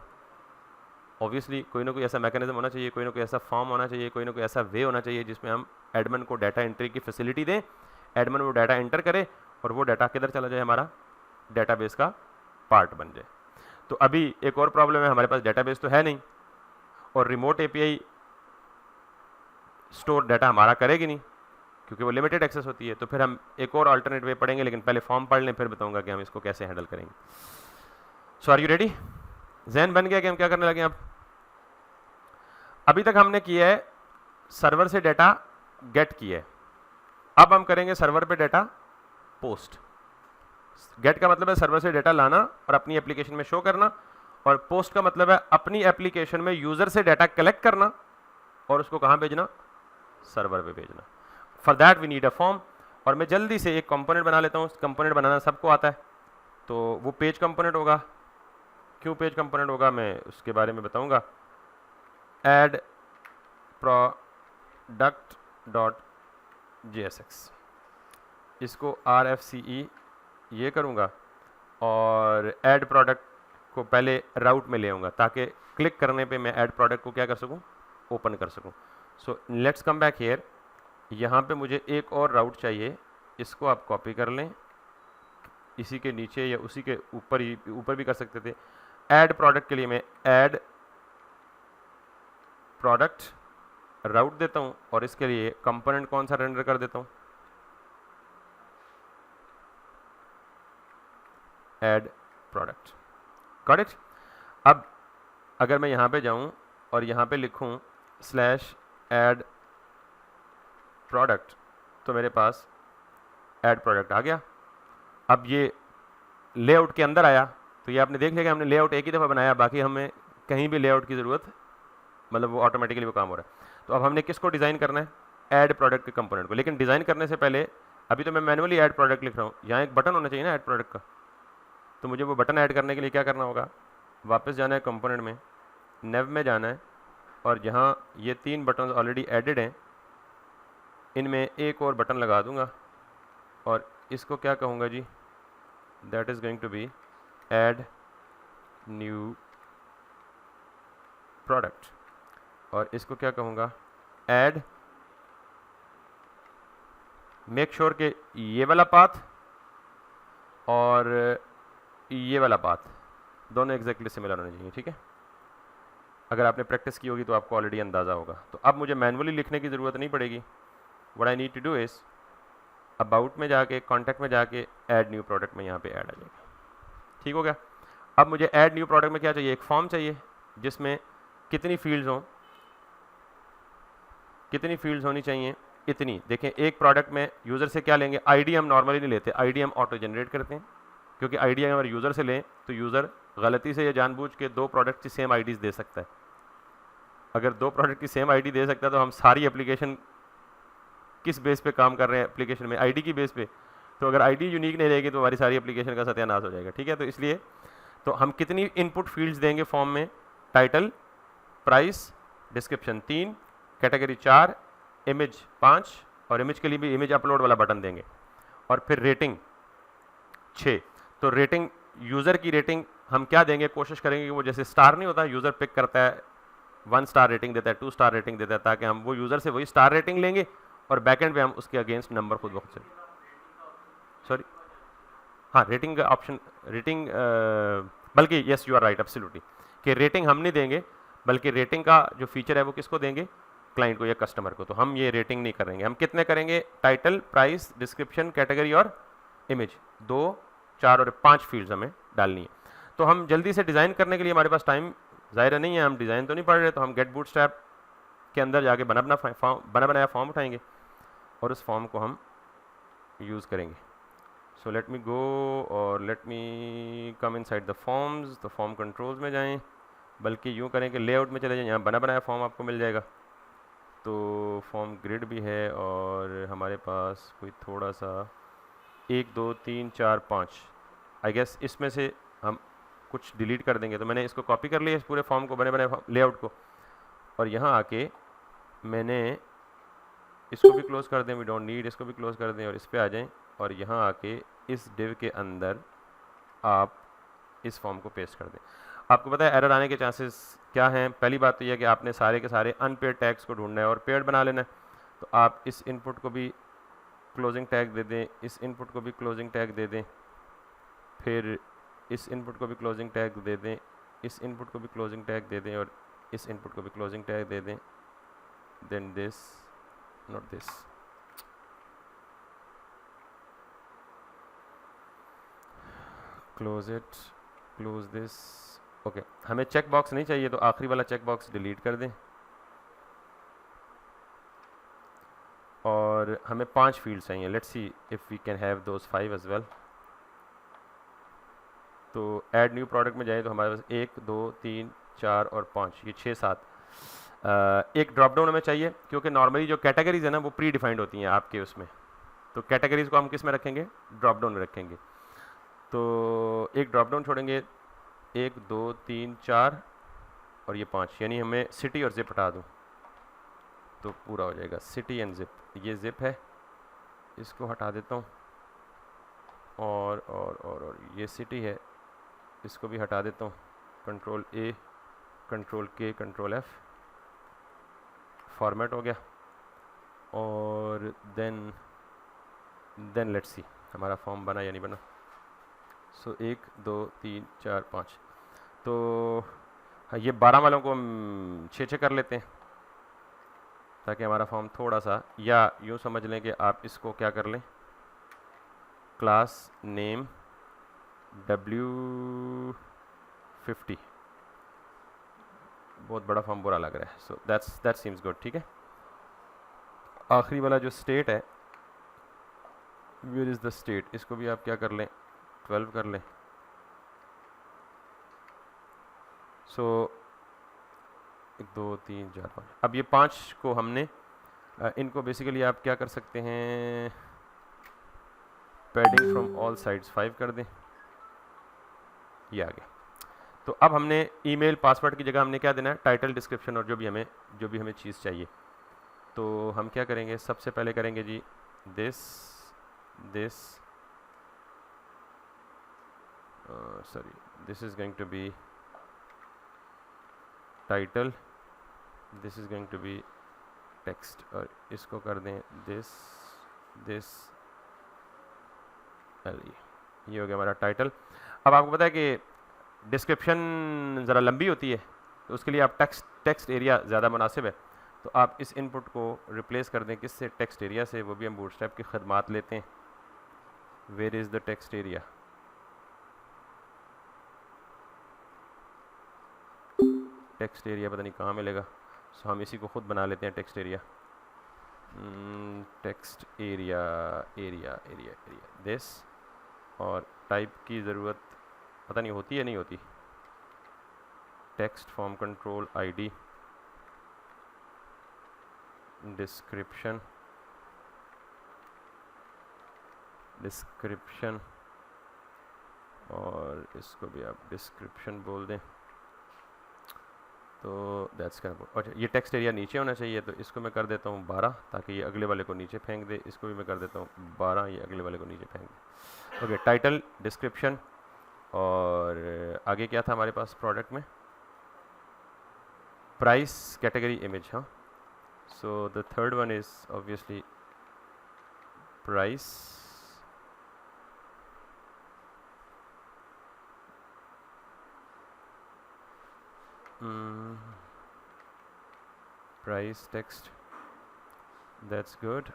ऑब्वियसली कोई ना कोई ऐसा मैकेनिज्म होना चाहिए, कोई ना कोई ऐसा फॉर्म होना चाहिए, कोई ना कोई ऐसा वे होना चाहिए जिसमें हम एडमन को डाटा एंट्री की फैसिलिटी दें, एडमन वो डाटा एंटर करे और वो डाटा किधर चला जाए, हमारा डाटाबेस का पार्ट बन जाए। तो अभी एक और प्रॉब्लम है, हमारे पास डाटाबेस तो है नहीं और रिमोट एपीआई स्टोर डाटा हमारा करेगी नहीं क्योंकि वो लिमिटेड एक्सेस होती है। तो फिर हम एक और अल्टरनेट वे पढ़ेंगे, लेकिन पहले फॉर्म पढ़ लें फिर बताऊंगा कि हम इसको कैसे हैंडल करेंगे। सो आर यू रेडी? ज़हन बन गया कि हम क्या करने लगे? अब अभी तक हमने किया है सर्वर से डाटा गेट किया है, अब हम करेंगे सर्वर पे डाटा पोस्ट। गेट का मतलब है सर्वर से डाटा लाना और अपनी एप्लीकेशन में शो करना, और पोस्ट का मतलब है अपनी एप्लीकेशन में यूजर से डाटा कलेक्ट करना और उसको कहाँ भेजना, सर्वर पे भेजना। For that we need a form, और मैं जल्दी से एक कंपोनेंट बना लेता हूँ। कंपोनेंट बनाना सबको आता है, तो वो पेज कंपोनेंट होगा। क्यों पेज कंपोनेंट होगा मैं उसके बारे में बताऊंगा। एड प्रोडक्ट डॉट JSX, इसको RFCE ये करूँगा और ऐड प्रोडक्ट को पहले राउट में ले आऊँगा ताकि क्लिक करने पे मैं ऐड प्रोडक्ट को क्या कर सकूँ, ओपन कर सकूँ। So let's come back here. यहाँ पे मुझे एक और राउट चाहिए, इसको आप कॉपी कर लें, इसी के नीचे या उसी के ऊपर भी कर सकते थे। ऐड प्रोडक्ट के लिए मैं ऐड प्रोडक्ट राउट देता हूँ और इसके लिए कंपोनेंट कौन सा रेंडर कर देता हूँ, ऐड प्रोडक्ट। Got it? अब अगर मैं यहाँ पे जाऊँ और यहाँ पे लिखूँ स्लैश ऐड प्रोडक्ट तो मेरे पास ऐड प्रोडक्ट आ गया। अब ये लेआउट के अंदर आया तो ये आपने देख लिया कि हमने लेआउट एक ही दफ़ा बनाया, बाकी हमें कहीं भी लेआउट की ज़रूरत, मतलब वो ऑटोमेटिकली वो काम हो रहा है। तो अब हमने किसको डिज़ाइन करना है, ऐड प्रोडक्ट के कंपोनेंट को। लेकिन डिज़ाइन करने से पहले अभी तो मैं मैनुअली ऐड प्रोडक्ट लिख रहा हूँ, यहाँ एक बटन होना चाहिए ना ऐड प्रोडक्ट का। तो मुझे वो बटन ऐड करने के लिए क्या करना होगा, वापस जाना है कंपोनेंट में, नेव में जाना है और जहाँ ये 3 बटन ऑलरेडी एडेड हैं इनमें एक और बटन लगा दूंगा और इसको क्या कहूँगा जी, that is going to be add new product, और इसको क्या कहूँगा, ऐड मेक श्योर के ये वाला पाथ और ये वाला पाथ दोनों एग्जैक्टली सिमिलर होने चाहिए। ठीक है, अगर आपने प्रैक्टिस की होगी तो आपको ऑलरेडी अंदाज़ा होगा। तो अब मुझे मैनुअली लिखने की ज़रूरत नहीं पड़ेगी। What I need to do is about में जाके, कॉन्टैक्ट में जाके ऐड न्यू प्रोडक्ट में यहाँ पे ऐड आ जाएगा। ठीक हो गया? अब मुझे ऐड न्यू प्रोडक्ट में क्या चाहिए, एक फॉर्म चाहिए जिसमें कितनी फील्ड्स हों, कितनी फील्ड्स होनी चाहिए, इतनी। देखें एक प्रोडक्ट में यूज़र से क्या लेंगे, आईडी हम नॉर्मली नहीं लेते, आईडी हम ऑटो जनरेट करते हैं, क्योंकि आईडी अगर यूज़र से लें तो यूज़र गलती से या जानबूझ के 2 प्रोडक्ट की सेम आईडीज़ दे सकता है। अगर 2 प्रोडक्ट की सेम आईडी दे सकता है तो हम सारी एप्लीकेशन किस बेस पे काम कर रहे हैं, एप्लीकेशन में आईडी की बेस पे। तो अगर आईडी यूनिक नहीं रहेगी तो हमारी सारी एप्लीकेशन का सत्यानाश हो जाएगा। ठीक है, तो इसलिए तो हम कितनी इनपुट फील्ड्स देंगे फॉर्म में, title, price, description 3, category 4, image 5 और इमेज के लिए भी इमेज अपलोड वाला बटन देंगे, और फिर रेटिंग 6। तो रेटिंग, यूज़र की रेटिंग हम क्या देंगे, कोशिश करेंगे कि वो जैसे स्टार नहीं होता, यूज़र पिक करता है 1 स्टार रेटिंग देता है, 2 स्टार रेटिंग देता है, ताकि हम वो यूज़र से वही स्टार रेटिंग लेंगे और बैकएंड पे हम उसके अगेंस्ट नंबर खुद वक्त से, सॉरी हाँ रेटिंग का ऑप्शन, रेटिंग बल्कि yes you are right absolutely, कि रेटिंग हम नहीं देंगे बल्कि रेटिंग का जो फीचर है वो किसको देंगे, क्लाइंट को या कस्टमर को, तो हम ये रेटिंग नहीं करेंगे। हम कितने करेंगे? टाइटल, प्राइस, डिस्क्रिप्शन, कैटेगरी और इमेज, 2, 4 और 5 फील्ड्स हमें डालनी है। तो हम जल्दी से डिज़ाइन करने के लिए हमारे पास टाइम ज़ाहिर नहीं है, हम डिज़ाइन तो नहीं पढ़ रहे, तो हम गेट बूटस्ट्रैप के अंदर जाके बना बनाया फॉर्म उठाएंगे और उस फॉर्म को हम यूज़ करेंगे। सो लेट मी गो और let me come inside the forms, तो फॉर्म कंट्रोल्स में जाएं, बल्कि यूँ करें कि लेआउट में चले जाएं, यहाँ बना बनाया फॉर्म आपको मिल जाएगा। तो फॉर्म ग्रिड भी है और हमारे पास कोई थोड़ा सा 1 2 3 4 5, आई गेस इसमें से हम कुछ डिलीट कर देंगे। तो मैंने इसको कॉपी कर लिया इस पूरे फॉर्म को, बने बनाए लेआउट को, और यहाँ आके मैंने इसको भी क्लोज़ कर दें, वी डोंट नीड, इसको भी क्लोज़ कर दें और इस पर आ जाएं और यहाँ आके इस डिव के अंदर आप इस फॉर्म को पेस्ट कर दें। आपको पता है एरर आने के चांसेस क्या हैं? पहली बात तो यह कि आपने सारे के सारे अनपेड टैग्स को ढूंढना है और पेड बना लेना है। तो आप इस इनपुट को भी क्लोजिंग टैग दे दें, इस इनपुट को भी क्लोजिंग टैग दे दें, फिर इस इनपुट को भी क्लोजिंग टैग दे दें, इस इनपुट को भी क्लोजिंग टैग दे दें और इस इनपुट को भी क्लोजिंग टैग दे दें, then this, not this, close it, close this, okay. हमें चेक बॉक्स नहीं चाहिए तो आखिरी वाला चेक बॉक्स डिलीट कर दें और हमें 5 फील्ड्स चाहिए। Let's see if we can have those 5 as well. तो ऐड न्यू प्रोडक्ट में जाए तो हमारे पास 1 2 3 4 और 5, ये 6 7, एक ड्रॉप डाउन हमें चाहिए क्योंकि नॉर्मली जो कैटेगरीज है ना वो प्री डिफाइंड होती हैं आपके उसमें। तो कैटेगरीज को हम किस में रखेंगे? ड्रॉप डाउन में रखेंगे। तो एक ड्रॉप डाउन छोड़ेंगे, 1 2 3 4 और ये 5, यानी हमें सिटी और जिप हटा दूँ तो पूरा हो जाएगा। सिटी एंड जिप, ये जिप है, इसको हटा देता हूँ और ये सिटी है, इसको भी हटा देता हूँ। कंट्रोल ए, कंट्रोल के, कंट्रोल एफ, फॉर्मेट हो गया। और देन लेट्स सी हमारा फॉर्म बना या नहीं बना। सो 1 2 3 4 5, तो हाँ, ये 12 वालों को हम 6 कर लेते हैं ताकि हमारा फॉर्म थोड़ा सा, या यूँ समझ लें कि आप इसको क्या कर लें, क्लास नेम W50, बहुत बड़ा फॉर्म बुरा लग रहा है। सो दैट सीम्स गुड, ठीक है। आखिरी वाला जो स्टेट है, वेयर इज़ द स्टेट, इसको भी आप क्या कर लें, 12 कर लें। सो 1 2 3 4 5, अब ये 5 को हमने इनको बेसिकली आप क्या कर सकते हैं, पैडिंग फ्रॉम ऑल साइड्स 5 कर दें, ये आ गया। तो अब हमने ईमेल पासवर्ड की जगह हमने क्या देना है, टाइटल, डिस्क्रिप्शन और जो भी हमें चीज़ चाहिए। तो हम क्या करेंगे, सबसे पहले करेंगे जी this is going to be title, this is going to be text, और इसको कर दें दिस ये हो गया हमारा टाइटल। अब आपको पता है कि डिस्क्रिप्शन ज़रा लंबी होती है तो उसके लिए आप टेक्स्ट एरिया ज़्यादा मुनासिब है। तो आप इस इनपुट को रिप्लेस कर दें किससे, टेक्स्ट एरिया से, वो भी हम बूटस्ट्रैप की खदमात लेते हैं। Where is the text area, text area पता नहीं कहाँ मिलेगा। सो हम इसी को खुद बना लेते हैं text area, text area this, और टाइप की ज़रूरत पता नहीं होती है नहीं होती, text form control ID, description और इसको भी आप डिस्क्रिप्शन बोल दें। तो दैट्स काइंड ऑफ, अच्छा ये टेक्स्ट एरिया नीचे होना चाहिए, तो इसको मैं कर देता हूँ 12 ताकि ये अगले वाले को नीचे फेंक दे। इसको भी मैं कर देता हूँ 12, ये अगले वाले को नीचे फेंक दे। ओके, टाइटल, डिस्क्रिप्शन और आगे क्या था हमारे पास प्रोडक्ट में, प्राइस, कैटेगरी, इमेज। हाँ, so the third one is obviously price, price text, that's good.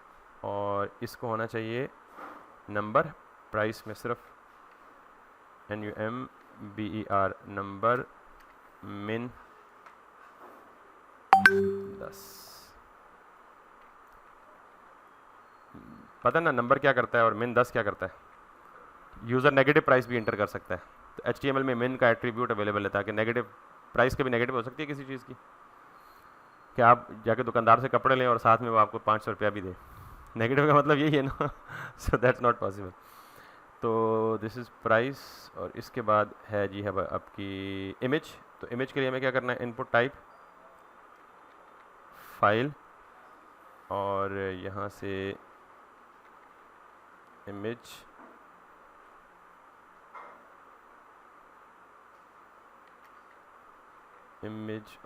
और इसको होना चाहिए नंबर, प्राइस में सिर्फ NUMBER नंबर, मिन 10। पता ना नंबर क्या करता है और मिन 10 क्या करता है। यूज़र नेगेटिव प्राइस भी इंटर कर सकता है, तो HTML में मिन का एट्रीब्यूट अवेलेबल है ताकि नेगेटिव प्राइस कभी नेगेटिव हो सकती है किसी चीज़ की, कि आप जाके दुकानदार से कपड़े लें और साथ में वो आपको 500 रुपया भी दे, नेगेटिव का मतलब यही है ना। So that's not possible. तो दिस इज़ प्राइस, और इसके बाद है जी है आपकी इमेज। तो इमेज के लिए हमें क्या करना है, इनपुट टाइप फाइल, और यहाँ से इमेज,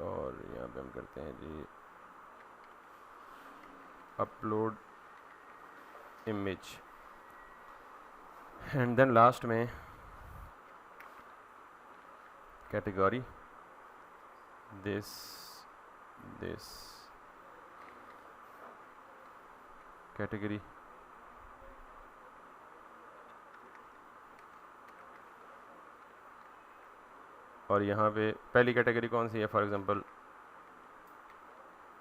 और यहाँ पे हम करते हैं जी upload image, and then last में कैटेगरी दिस कैटेगरी, और यहाँ पे पहली कैटेगरी कौन सी है, फॉर एग्जांपल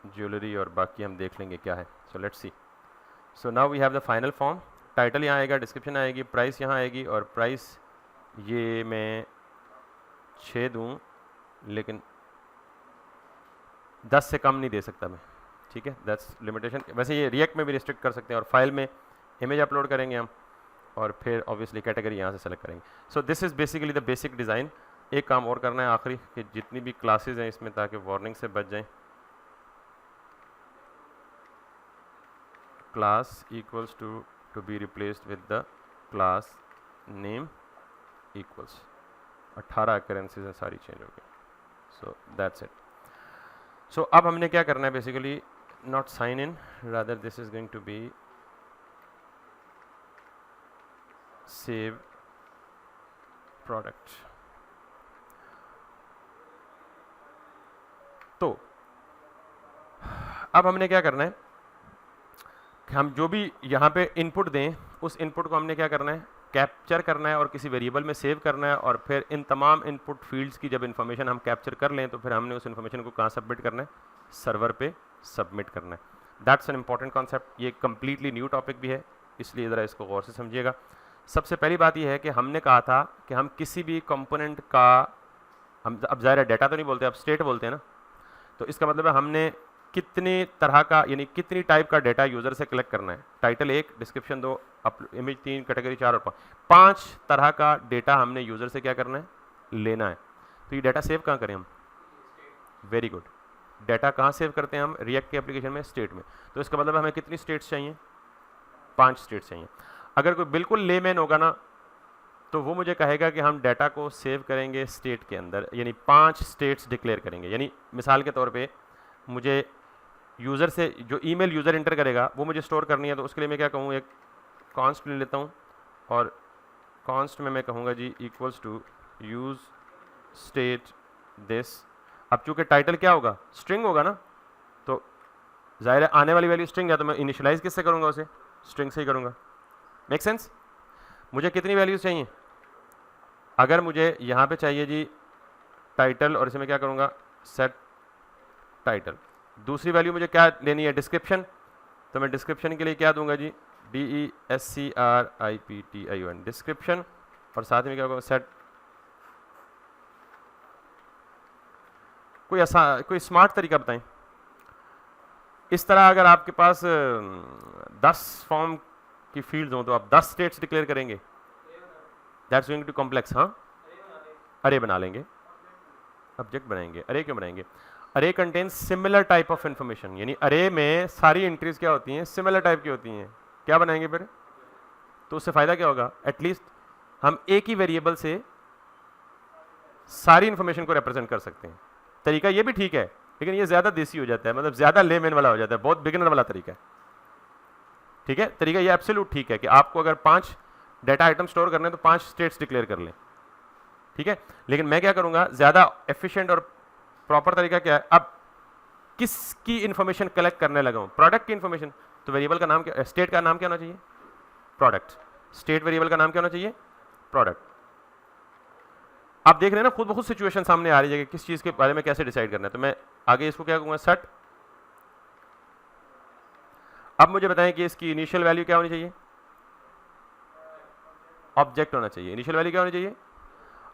ज्वेलरी, और बाकी हम देख लेंगे क्या है। So let's see. So now we have the final form. Title यहाँ आएगा, डिस्क्रिप्शन आएगी, प्राइस यहाँ आएगी, और प्राइस ये मैं 6 दूँ, लेकिन 10 से कम नहीं दे सकता मैं, ठीक है, दैट्स लिमिटेशन। वैसे ये रिएक्ट में भी रिस्ट्रिक्ट कर सकते हैं, और फाइल में इमेज अपलोड करेंगे हम, और फिर ऑब्वियसली कैटेगरी यहाँ से सेलेक्ट करेंगे। So this is basically the basic design. एक काम और करना है आखिरी, कि जितनी भी क्लासेस हैं इसमें, ताकि वार्निंग से बच जाएं, class equals to be replaced with the class name equals 18 currencies हैं, सारी चेंज हो गई। So that's it. सो अब हमने क्या करना है, basically not sign in, rather this is going to be save product. तो अब हमने क्या करना है कि हम जो भी यहाँ पे इनपुट दें, उस इनपुट को हमने क्या करना है, कैप्चर करना है और किसी वेरिएबल में सेव करना है, और फिर इन तमाम इनपुट फील्ड्स की जब इन्फॉर्मेशन हम कैप्चर कर लें तो फिर हमने उस इन्फॉर्मेशन को कहाँ सबमिट करना है, सर्वर पे सबमिट करना है। That's an important concept. ये कम्प्लीटली न्यू टॉपिक भी है, इसलिए ज़रा इसको गौर से समझिएगा। सबसे पहली बात यह है कि हमने कहा था कि हम किसी भी कंपोनेंट का, हम अब ज़ाहिर है डाटा तो नहीं बोलते, अब स्टेट बोलते हैं ना, तो इसका मतलब है हमने कितने तरह का, यानी कितनी टाइप का डाटा यूज़र से कलेक्ट करना है। टाइटल 1, डिस्क्रिप्शन 2, इमेज 3, कैटेगरी 4 और 5 तरह का डेटा हमने यूज़र से क्या करना है, लेना है। तो ये डाटा सेव कहाँ करें हम, वेरी गुड, डाटा कहाँ सेव करते हैं हम, रिएक्ट के एप्लीकेशन में, स्टेट में। तो इसका मतलब हमें कितनी स्टेट्स चाहिए, 5 स्टेट्स चाहिए। अगर कोई बिल्कुल लेमैन होगा ना, तो वो मुझे कहेगा कि हम डाटा को सेव करेंगे स्टेट के अंदर, यानी 5 स्टेट्स डिक्लेयर करेंगे। यानी मिसाल के तौर पे मुझे यूज़र से जो ईमेल यूज़र इंटर करेगा वो मुझे स्टोर करनी है, तो उसके लिए मैं क्या कहूँ, एक कॉन्स्ट ले लेता हूँ, और कॉन्स्ट में मैं कहूँगा जी equals to use state this. अब चूँकि टाइटल क्या होगा, स्ट्रिंग होगा ना, तो ज़ाहिर है आने वाली वैल्यू स्ट्रिंग है, तो मैं इनिशियलाइज़ किससे करूँगा, उसे स्ट्रिंग से ही करूँगा। Make sense. मुझे कितनी वैल्यूज़ चाहिए, अगर मुझे यहाँ पे चाहिए जी टाइटल, और इसे मैं क्या करूँगा, सेट टाइटल। दूसरी वैल्यू मुझे क्या लेनी है, डिस्क्रिप्शन, तो मैं डिस्क्रिप्शन के लिए क्या दूंगा जी, DESCRIPTION, डिस्क्रिप्शन, और साथ में क्या होगा, सेट। कोई स्मार्ट तरीका बताएं। इस तरह अगर आपके पास 10 फॉर्म की फील्ड्स हों तो आप 10 स्टेट्स डिक्लेयर करेंगे, दैट्स गोइंग टू कॉम्प्लेक्स। हाँ, अरे बना लेंगे, ऑब्जेक्ट बनाएंगे। अरे क्यों बनाएंगे, अरे contains similar type of information, यानी अरे में सारी एंट्रीज क्या होती हैं, सिमिलर टाइप की होती हैं। क्या बनाएंगे फिर, तो उससे फ़ायदा क्या होगा, एटलीस्ट हम एक ही वेरिएबल से सारी इन्फॉर्मेशन को रिप्रेजेंट कर सकते हैं। तरीका ये भी ठीक है, लेकिन ये ज़्यादा देसी हो जाता है, मतलब ज़्यादा लेमैन वाला हो जाता है, बहुत बिगिनर वाला तरीका है। ठीक है, तरीका ये एब्सोल्यूट ठीक है कि आपको अगर 5 डाटा आइटम स्टोर करने हैं तो 5 स्टेट्स डिक्लेयर कर लें, ठीक है। लेकिन मैं क्या करूँगा, ज़्यादा एफिशिएंट और प्रॉपर तरीका क्या है, अब किसकी इंफॉर्मेशन कलेक्ट करने लगा हूं, प्रोडक्ट की इंफॉर्मेशन। तो वेरिएबल का नाम क्या, स्टेट का नाम क्या होना चाहिए, प्रोडक्ट। स्टेट वेरिएबल का नाम क्या होना चाहिए, प्रोडक्ट। आप देख रहे हैं ना खुद ब खुद सिचुएशन सामने आ रही है कि किस चीज के बारे में कैसे डिसाइड करना है। तो मैं आगे इसको क्या कहूंगा, सेट। अब मुझे बताएं कि इसकी इनिशियल वैल्यू क्या होनी चाहिए, ऑब्जेक्ट होना चाहिए। इनिशियल वैल्यू क्या होनी चाहिए,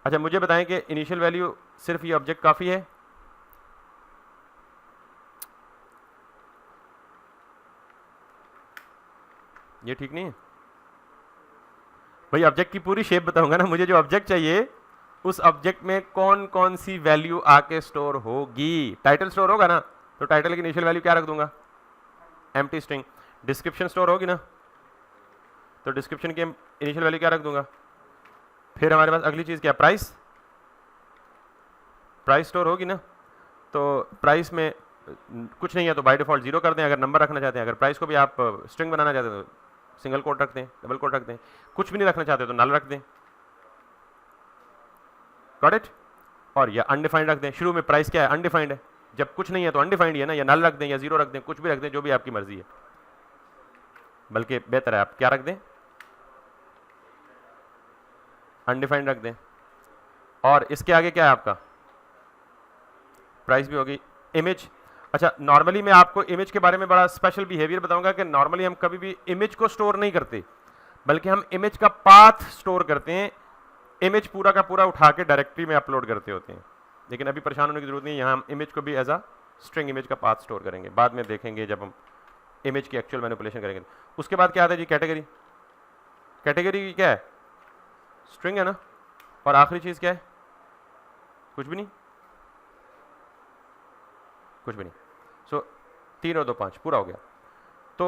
अच्छा मुझे बताएं कि इनिशियल वैल्यू सिर्फ ये ऑब्जेक्ट काफी है, ये ठीक नहीं है भाई। ऑब्जेक्ट की पूरी शेप बताऊंगा ना, मुझे जो ऑब्जेक्ट चाहिए उस ऑब्जेक्ट में कौन कौन सी वैल्यू आके स्टोर होगी। टाइटल स्टोर होगा ना, तो टाइटल की इनिशियल वैल्यू क्या रख दूंगा, एम्प्टी स्ट्रिंग। डिस्क्रिप्शन स्टोर होगी ना, तो डिस्क्रिप्शन की इनिशियल वैल्यू क्या रख दूंगा। फिर हमारे पास अगली चीज क्या, प्राइस। प्राइस स्टोर होगी ना, तो प्राइस में कुछ नहीं है तो बाय डिफॉल्ट 0 कर दें अगर नंबर रखना चाहते हैं। अगर प्राइस को भी आप स्ट्रिंग बनाना चाहते हैं तो सिंगल कोट रख दें, डबल कोट रख दें। कुछ भी नहीं रखना चाहते तो नल रख दें, गॉट इट। और या अनडिफाइंड रख दें। शुरू में प्राइस क्या है, अनडिफाइंड है, जब कुछ नहीं है तो अनडिफाइंड ही है ना, या नल रख दें या 0 रख दें, कुछ भी रख दें, जो भी आपकी मर्जी है। बल्कि बेहतर है आप क्या रख दें, अनडिफाइंड रख दें। और इसके आगे क्या है आपका, प्राइस भी होगी। इमेज, अच्छा नॉर्मली मैं आपको इमेज के बारे में बड़ा स्पेशल बिहेवियर बताऊंगा कि नॉर्मली हम कभी भी इमेज को स्टोर नहीं करते, बल्कि हम इमेज का पाथ स्टोर करते हैं। इमेज पूरा का पूरा उठा के डायरेक्टरी में अपलोड करते होते हैं, लेकिन अभी परेशान होने की जरूरत नहीं है। यहाँ हम इमेज को भी एज अ स्ट्रिंग इमेज का पाथ स्टोर करेंगे, बाद में देखेंगे जब हम इमेज की एक्चुअल मैनिपुलेशन करेंगे। उसके बाद क्या आता है जी, कैटेगरी। कैटेगरी क्या है, स्ट्रिंग है ना। और आखिरी चीज क्या है, कुछ भी नहीं, कुछ भी नहीं। सो 3 और 2 5 पूरा हो गया। तो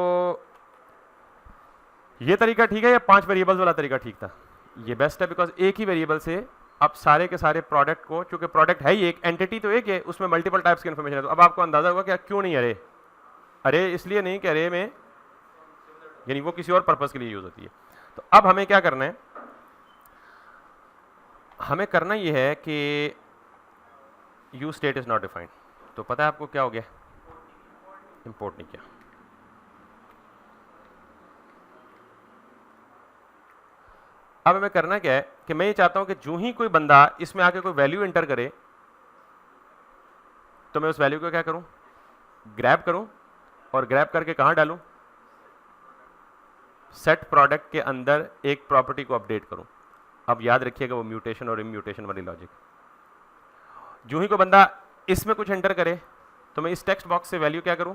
ये तरीका ठीक है या 5 वेरिएबल्स वाला तरीका ठीक था, ये बेस्ट है। बिकॉज एक ही वेरिएबल से आप सारे के सारे प्रोडक्ट को, चूंकि प्रोडक्ट है ही एक, एंटिटी तो एक है, उसमें मल्टीपल टाइप्स की इन्फॉर्मेशन है। तो अब आपको अंदाजा होगा कि क्यों नहीं अरे, अरे इसलिए नहीं कि अरे में यानी वो किसी और पर्पस के लिए यूज होती है। तो अब हमें क्या करना है, हमें करना यह है कि use state is not defined. तो पता है आपको क्या हो गया, इंपोर्ट नहीं किया। अब हमें करना क्या है कि मैं ये चाहता हूं कि जो ही कोई बंदा इसमें आके कोई वैल्यू एंटर करे, तो मैं उस वैल्यू को क्या करूं, ग्रैब करूं। और ग्रैब करके कहां डालूं, सेट प्रोडक्ट के अंदर एक प्रॉपर्टी को अपडेट करूं। अब याद रखिएगा वो म्यूटेशन और इम्यूटेशन वाली लॉजिक। जो ही कोई बंदा इसमें कुछ एंटर करे, तो मैं इस टेक्स्ट बॉक्स से वैल्यू क्या करूं,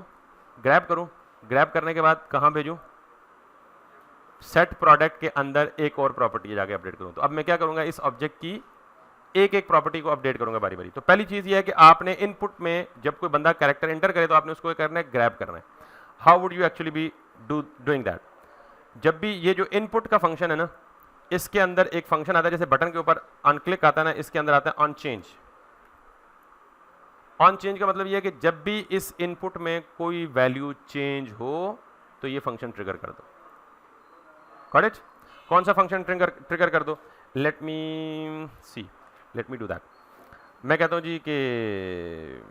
ग्रैब करूं। ग्रैब करने के बाद कहां भेजूं, सेट प्रोडक्ट के अंदर एक और प्रॉपर्टी जाके अपडेट करूं। तो अब मैं क्या करूंगा, इस ऑब्जेक्ट की एक एक प्रॉपर्टी को अपडेट करूंगा बारी बारी। तो पहली चीज ये है कि आपने इनपुट में जब कोई बंदा कैरेक्टर एंटर करे तो आपने उसको करना है, ग्रैब करना है। How would you actually be doing that, जब भी ये जो इनपुट का फंक्शन है ना, इसके अंदर एक फंक्शन आता है, जैसे बटन के ऊपर ऑन क्लिक आता है ना, इसके अंदर आता है ऑन चेंज। ऑन चेंज का मतलब ये है कि जब भी इस इनपुट में कोई वैल्यू चेंज हो तो ये फंक्शन ट्रिगर कर दो। Got it. कौन सा फंक्शन ट्रिगर कर दो, let me see, let me do that. मैं कहता हूं जी कि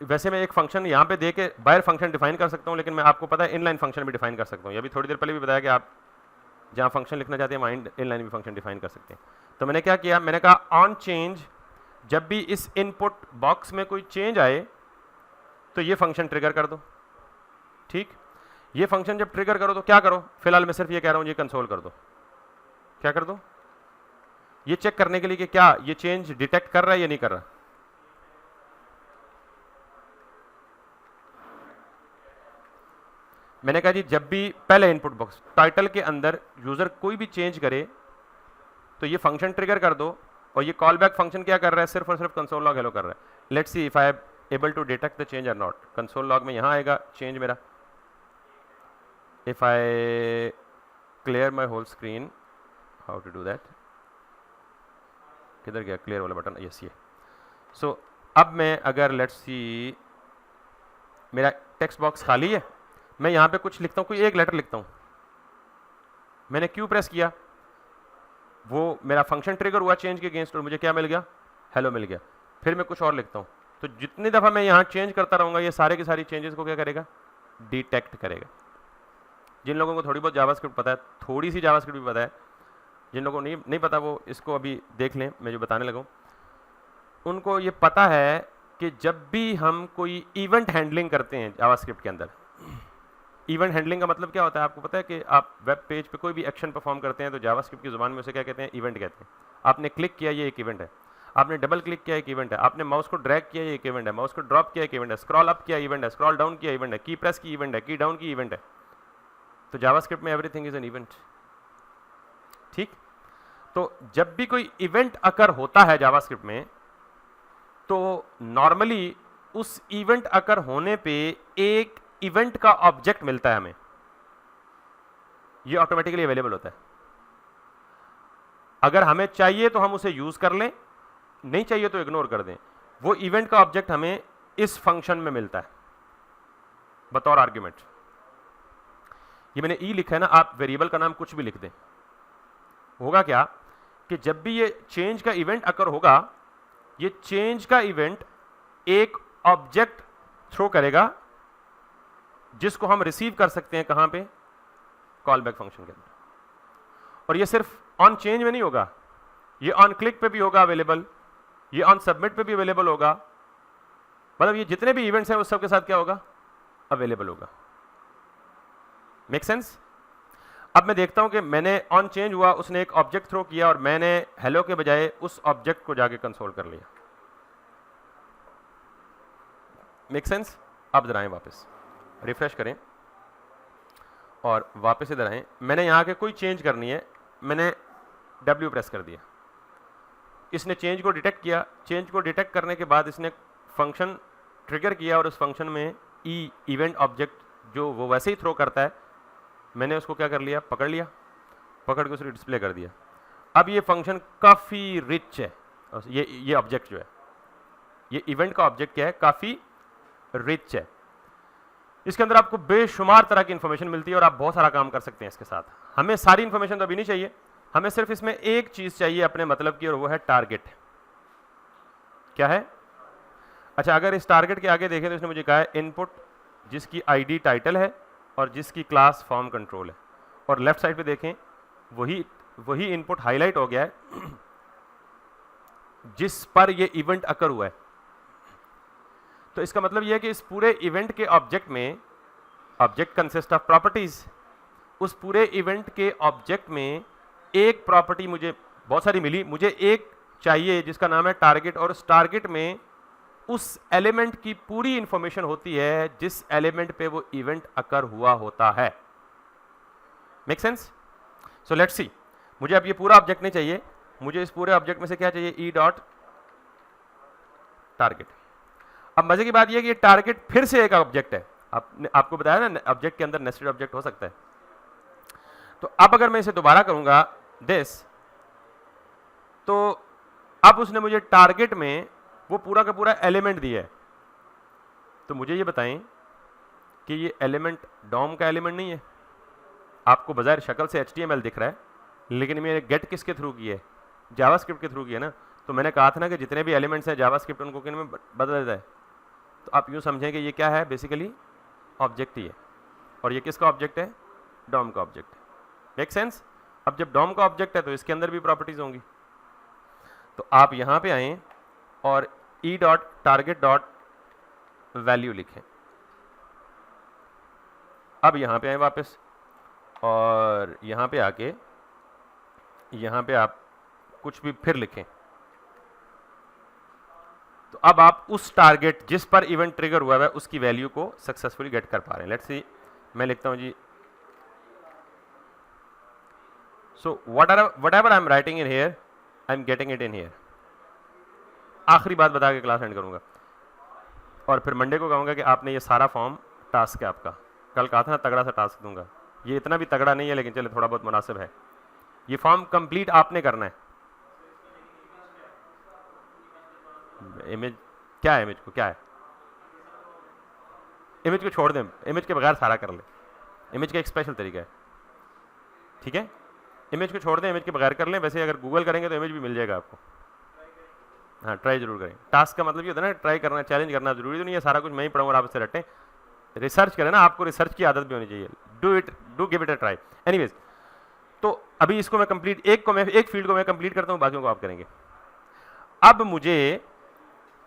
वैसे मैं एक फंक्शन यहाँ पे दे के बाहर फंक्शन डिफाइन कर सकता हूँ, लेकिन मैं आपको पता है इनलाइन फंक्शन भी डिफाइन कर सकता हूँ। अभी थोड़ी देर पहले भी बताया कि आप जहाँ फंक्शन लिखना चाहते हैं वहाँ इनलाइन भी फंक्शन डिफाइन कर सकते हैं। तो मैंने क्या किया, मैंने कहा ऑन चेंज, जब भी इस इनपुट बॉक्स में कोई चेंज आए तो ये फंक्शन ट्रिगर कर दो। ठीक, ये फंक्शन जब ट्रिगर करो तो क्या करो, फिलहाल मैं सिर्फ ये कह रहा हूँ ये कंसोल कर दो। क्या कर दो, ये चेक करने के लिए कि क्या ये चेंज डिटेक्ट कर रहा है या नहीं कर रहा। मैंने कहा जी जब भी पहले इनपुट बॉक्स टाइटल के अंदर यूजर कोई भी चेंज करे तो ये फंक्शन ट्रिगर कर दो। और ये कॉल बैक फंक्शन क्या कर रहा है, सिर्फ और सिर्फ कंसोल लॉग हेलो कर रहा है। Let's see if I am able to detect the change और नॉट। कंसोल लॉग में यहां आएगा चेंज मेरा। If I clear my whole screen, how to do that, किधर गया क्लियर वाला बटन, यस ये। सो अब मैं अगर लेट्स सी मेरा टेक्स्ट बॉक्स खाली है, मैं यहाँ पे कुछ लिखता हूँ, कोई एक लेटर लिखता हूँ, मैंने क्यू प्रेस किया, वो मेरा फंक्शन ट्रिगर हुआ चेंज के अगेंस्ट और मुझे क्या मिल गया, हेलो मिल गया। फिर मैं कुछ और लिखता हूँ, तो जितनी दफ़ा मैं यहाँ चेंज करता रहूँगा ये सारे की सारी चेंजेस को क्या करेगा, डिटेक्ट करेगा। जिन लोगों को थोड़ी बहुत जावास्क्रिप्ट पता है, थोड़ी सी जावास्क्रिप्ट भी पता है, जिन लोगों को नहीं पता वो इसको अभी देख लें, मैं जो बताने लगा हूँ। उनको ये पता है कि जब भी हम कोई इवेंट हैंडलिंग करते हैं जावास्क्रिप्ट के अंदर, इवेंट हैंडलिंग का मतलब क्या होता है आपको पता है कि आप वेब पेज पे कोई भी एक्शन परफॉर्म करते हैं तो जावास्क्रिप्ट की ज़ुबान में उसे क्या कहते हैं, इवेंट कहते हैं। आपने क्लिक किया ये एक इवेंट है, आपने डबल क्लिक किया एक इवेंट है, आपने माउस को ड्रैग किया ये एक इवेंट है, माउस को ड्रॉप किया एक इवेंट है, स्क्रॉल अप किया इवेंट है, स्क्रॉल डाउन किया इवेंट है, की प्रेस की इवेंट है, की डाउन की इवेंट है। तो जावास्क्रिप्ट में एवरीथिंग इज एन इवेंट। ठीक, तो जब भी कोई इवेंट अकर होता है जावास्क्रिप्ट में, तो नॉर्मली उस इवेंट अकर होने पे एक इवेंट का ऑब्जेक्ट मिलता है हमें, ये ऑटोमेटिकली अवेलेबल होता है। अगर हमें चाहिए तो हम उसे यूज कर लें, नहीं चाहिए तो इग्नोर कर दें। वो इवेंट का ऑब्जेक्ट हमें इस फंक्शन में मिलता है बतौर आर्ग्यूमेंट। ये मैंने ई लिखा है ना, आप वेरिएबल का नाम कुछ भी लिख दें। होगा क्या कि जब भी ये चेंज का इवेंट अकर होगा, ये चेंज का इवेंट एक ऑब्जेक्ट थ्रो करेगा जिसको हम रिसीव कर सकते हैं कहां पे, कॉल बैक फंक्शन के अंदर। और ये सिर्फ ऑन चेंज में नहीं होगा, ये ऑन क्लिक पे भी होगा अवेलेबल, ये ऑन सबमिट पे भी अवेलेबल होगा। मतलब ये जितने भी इवेंट्स हैं उस सब के साथ क्या होगा, अवेलेबल होगा। Make sense? अब मैं देखता हूं कि मैंने ऑन चेंज हुआ, उसने एक ऑब्जेक्ट थ्रो किया और मैंने हेलो के बजाय उस ऑब्जेक्ट को जाके कंसोल कर लिया। Make sense? अब जरा आएं वापस, रिफ्रेश करें और वापस इधर आएं। मैंने यहाँ के कोई चेंज करनी है, मैंने W प्रेस कर दिया, इसने चेंज को डिटेक्ट किया। चेंज को डिटेक्ट करने के बाद इसने फंक्शन ट्रिगर किया और उस फंक्शन में इवेंट ऑब्जेक्ट जो वो वैसे ही थ्रो करता है, मैंने उसको क्या कर लिया, पकड़ लिया, पकड़ के उसे डिस्प्ले कर दिया। अब ये फंक्शन काफ़ी रिच है, ये ऑब्जेक्ट जो है, ये इवेंट का ऑब्जेक्ट क्या है, काफ़ी रिच है। इसके अंदर आपको बेशुमार तरह की इंफॉर्मेशन मिलती है और आप बहुत सारा काम कर सकते हैं इसके साथ। हमें सारी इंफॉर्मेशन तो अभी नहीं चाहिए, हमें सिर्फ इसमें एक चीज चाहिए अपने मतलब की, और वो है टारगेट। क्या है? अच्छा, अगर इस टारगेट के आगे देखें तो इसने मुझे कहा है इनपुट जिसकी आईडी टाइटल है और जिसकी क्लास फॉर्म कंट्रोल है, और लेफ्ट साइड पे देखें वही इनपुट हाईलाइट हो गया है जिस पर ये इवेंट अकर हुआ है। तो इसका मतलब यह है कि इस पूरे इवेंट के ऑब्जेक्ट में, ऑब्जेक्ट कंसिस्ट ऑफ प्रॉपर्टीज, उस पूरे इवेंट के ऑब्जेक्ट में एक प्रॉपर्टी मुझे बहुत सारी मिली, मुझे एक चाहिए जिसका नाम है टारगेट, और उस टारगेट में उस एलिमेंट की पूरी इंफॉर्मेशन होती है जिस एलिमेंट पे वो इवेंट अकर हुआ होता है। Make sense? सो लेट्स सी, मुझे अब ये पूरा ऑब्जेक्ट नहीं चाहिए, मुझे इस पूरे ऑब्जेक्ट में से क्या चाहिए, ई डॉट टारगेट। अब मजे की बात यह कि ये टारगेट फिर से एक ऑब्जेक्ट है, आपको बताया ना ऑब्जेक्ट के अंदर नेस्टेड ऑब्जेक्ट हो सकता है। तो अब अगर मैं इसे दोबारा करूंगा दिस, तो अब उसने मुझे टारगेट में वो पूरा का पूरा एलिमेंट दिया है। तो मुझे ये बताएं कि ये एलिमेंट डॉम का एलिमेंट नहीं है। आपको बजाय शक्ल से HTML दिख रहा है, लेकिन मैंने गेट किसके थ्रू की है, जावास्क्रिप्ट के थ्रू की है ना। तो मैंने कहा था ना कि जितने भी एलिमेंट्स हैं जावास्क्रिप्ट उनको किन में बदल देता है। तो आप यूँ समझें कि ये क्या है, बेसिकली ऑब्जेक्ट ही है, और ये किसका ऑब्जेक्ट है, डॉम का ऑब्जेक्ट है। Make sense? अब जब डॉम का ऑब्जेक्ट है तो इसके अंदर भी प्रॉपर्टीज होंगी। तो आप यहाँ पे आएँ और E dot target dot value लिखें। अब यहाँ पे आए वापस और यहाँ पे आके यहाँ पे आप कुछ भी फिर लिखें। तो अब आप उस टारगेट जिस पर इवेंट ट्रिगर हुआ है उसकी वैल्यू को सक्सेसफुली गेट कर पा रहे हैं। लेट्स सी, मैं लिखता हूँ जी, सो whatever I am writing in here I am getting it in here. आखिरी बात बता के क्लास एंड करूंगा और फिर मंडे को कहूंगा कि आपने ये सारा फॉर्म टास्क है आपका। कल कहा था ना तगड़ा सा टास्क दूंगा, ये इतना भी तगड़ा नहीं है लेकिन चले थोड़ा बहुत मुनासिब है। ये फॉर्म कंप्लीट आपने करना है। इमेज क्या है, इमेज को क्या है, इमेज को छोड़ दें, इमेज के बगैर सारा कर ले। इमेज का एक स्पेशल तरीका है, ठीक है। इमेज को छोड़ दें, इमेज के बगैर कर लें। वैसे अगर गूगल करेंगे तो इमेज भी मिल जाएगा आपको। हाँ, ट्राई जरूर करें। टास्क का मतलब ये होता है ना, ट्राई करना, चैलेंज करना। जरूरी तो नहीं है सारा कुछ मैं ही पढ़ूंगा और आप इससे रटें। रिसर्च करें ना, आपको रिसर्च की आदत भी होनी चाहिए। Do it, do give it a try. Anyways, तो अभी इसको मैं कंप्लीट, एक फील्ड को मैं कंप्लीट करता हूँ, बाकियों को आप करेंगे। अब मुझे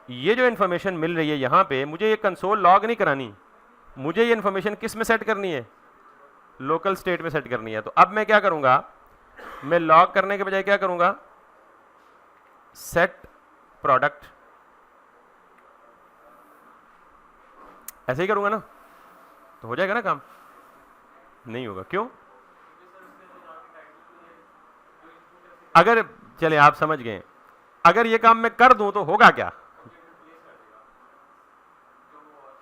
ये जो इन्फॉर्मेशन मिल रही है यहाँ पे, मुझे ये कंसोल लॉग नहीं करानी, मुझे ये इन्फॉर्मेशन किस में सेट करनी है? लोकल स्टेट में सेट करनी है। तो अब मैं क्या करूंगा, मैं लॉग करने के बजाय क्या करूंगा, सेट प्रोडक्ट, ऐसे ही करूंगा ना, तो हो जाएगा ना काम? नहीं होगा, क्यों? अगर चले आप समझ गए, अगर ये काम मैं कर दूं तो होगा क्या?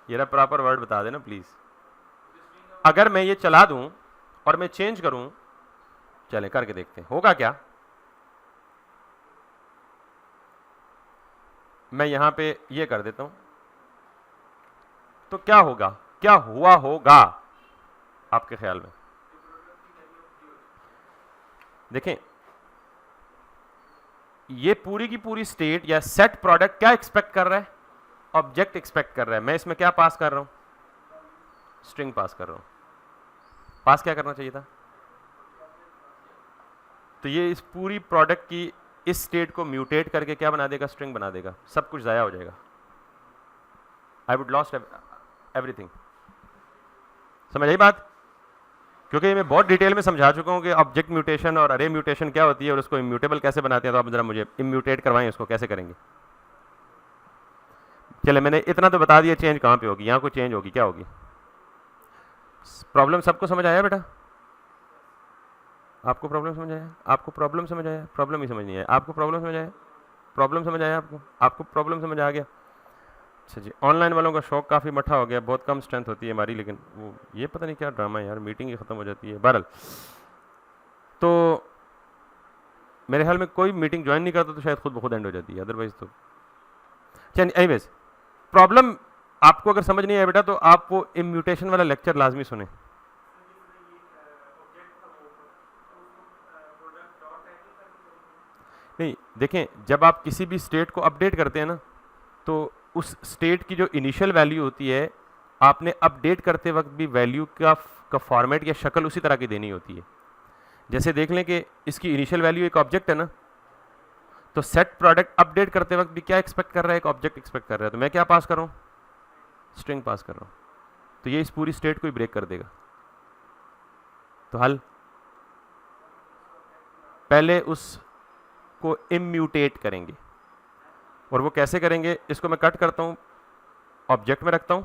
ये प्रॉपर वर्ड बता देना प्लीज। अगर मैं ये चला दूं और मैं चेंज करूं, चले करके देखते हैं होगा क्या। मैं यहां पे ये कर देता हूं, तो क्या होगा, क्या हुआ होगा आपके ख्याल में? देखें, ये पूरी की पूरी स्टेट या सेट प्रोडक्ट क्या एक्सपेक्ट कर रहा है? ऑब्जेक्ट एक्सपेक्ट कर रहा है। मैं इसमें क्या पास कर रहा हूं? स्ट्रिंग पास कर रहा हूं। पास क्या करना चाहिए था? तो ये इस पूरी प्रोडक्ट की इस स्टेट को म्यूटेट करके क्या बना देगा? स्ट्रिंग बना देगा। सब कुछ ज़ाया हो जाएगा। I would lost everything. समझ आई बात? क्योंकि मैं बहुत डिटेल में समझा चुका हूँ कि ऑब्जेक्ट म्यूटेशन और अरे म्यूटेशन क्या होती है और उसको इम्यूटेबल कैसे बनाते हैं। तो आप जरा मुझे इम्यूटेट करवाएं, उसको कैसे करेंगे। चले, मैंने इतना तो बता दिया, चेंज कहाँ पे होगी? यहाँ कोई चेंज होगी, क्या होगी? प्रॉब्लम सबको समझ आया बेटा? आपको प्रॉब्लम समझ आया? आपको प्रॉब्लम समझ आया? प्रॉब्लम ही समझ नहीं आया आपको? प्रॉब्लम समझ आया? प्रॉब्लम समझ आया आपको? आपको प्रॉब्लम समझ आ गया? अच्छा जी। ऑनलाइन वालों का शौक काफ़ी मठा हो गया, बहुत कम स्ट्रेंथ होती है हमारी, लेकिन वो ये पता नहीं क्या ड्रामा है यार, मीटिंग ही ख़त्म हो जाती है। बहरहाल, तो मेरे ख्याल में कोई मीटिंग ज्वाइन नहीं करता तो शायद खुद ब खुद एंड हो जाती है, अदरवाइज तो चलिए। एनीवेज, प्रॉब्लम आपको अगर समझ नहीं आया बेटा तो आप वो इम्यूटेशन वाला लेक्चर लाजमी सुने। नहीं, देखें, जब आप किसी भी स्टेट को अपडेट करते हैं ना, तो उस स्टेट की जो इनिशियल वैल्यू होती है, आपने अपडेट करते वक्त भी वैल्यू का फॉर्मेट या शक्ल उसी तरह की देनी होती है। जैसे देख लें कि इसकी इनिशियल वैल्यू एक ऑब्जेक्ट है ना, तो सेट प्रोडक्ट अपडेट करते वक्त भी क्या एक्सपेक्ट कर रहा है? एक ऑब्जेक्ट एक्सपेक्ट कर रहा है। तो मैं क्या पास कर रहा हूँ? स्ट्रिंग पास कर रहा हूँ। तो ये इस पूरी स्टेट को ही ब्रेक कर देगा। तो हल, पहले उसको इम्यूटेट करेंगे। और वो कैसे करेंगे? इसको मैं कट करता हूं, ऑब्जेक्ट में रखता हूं,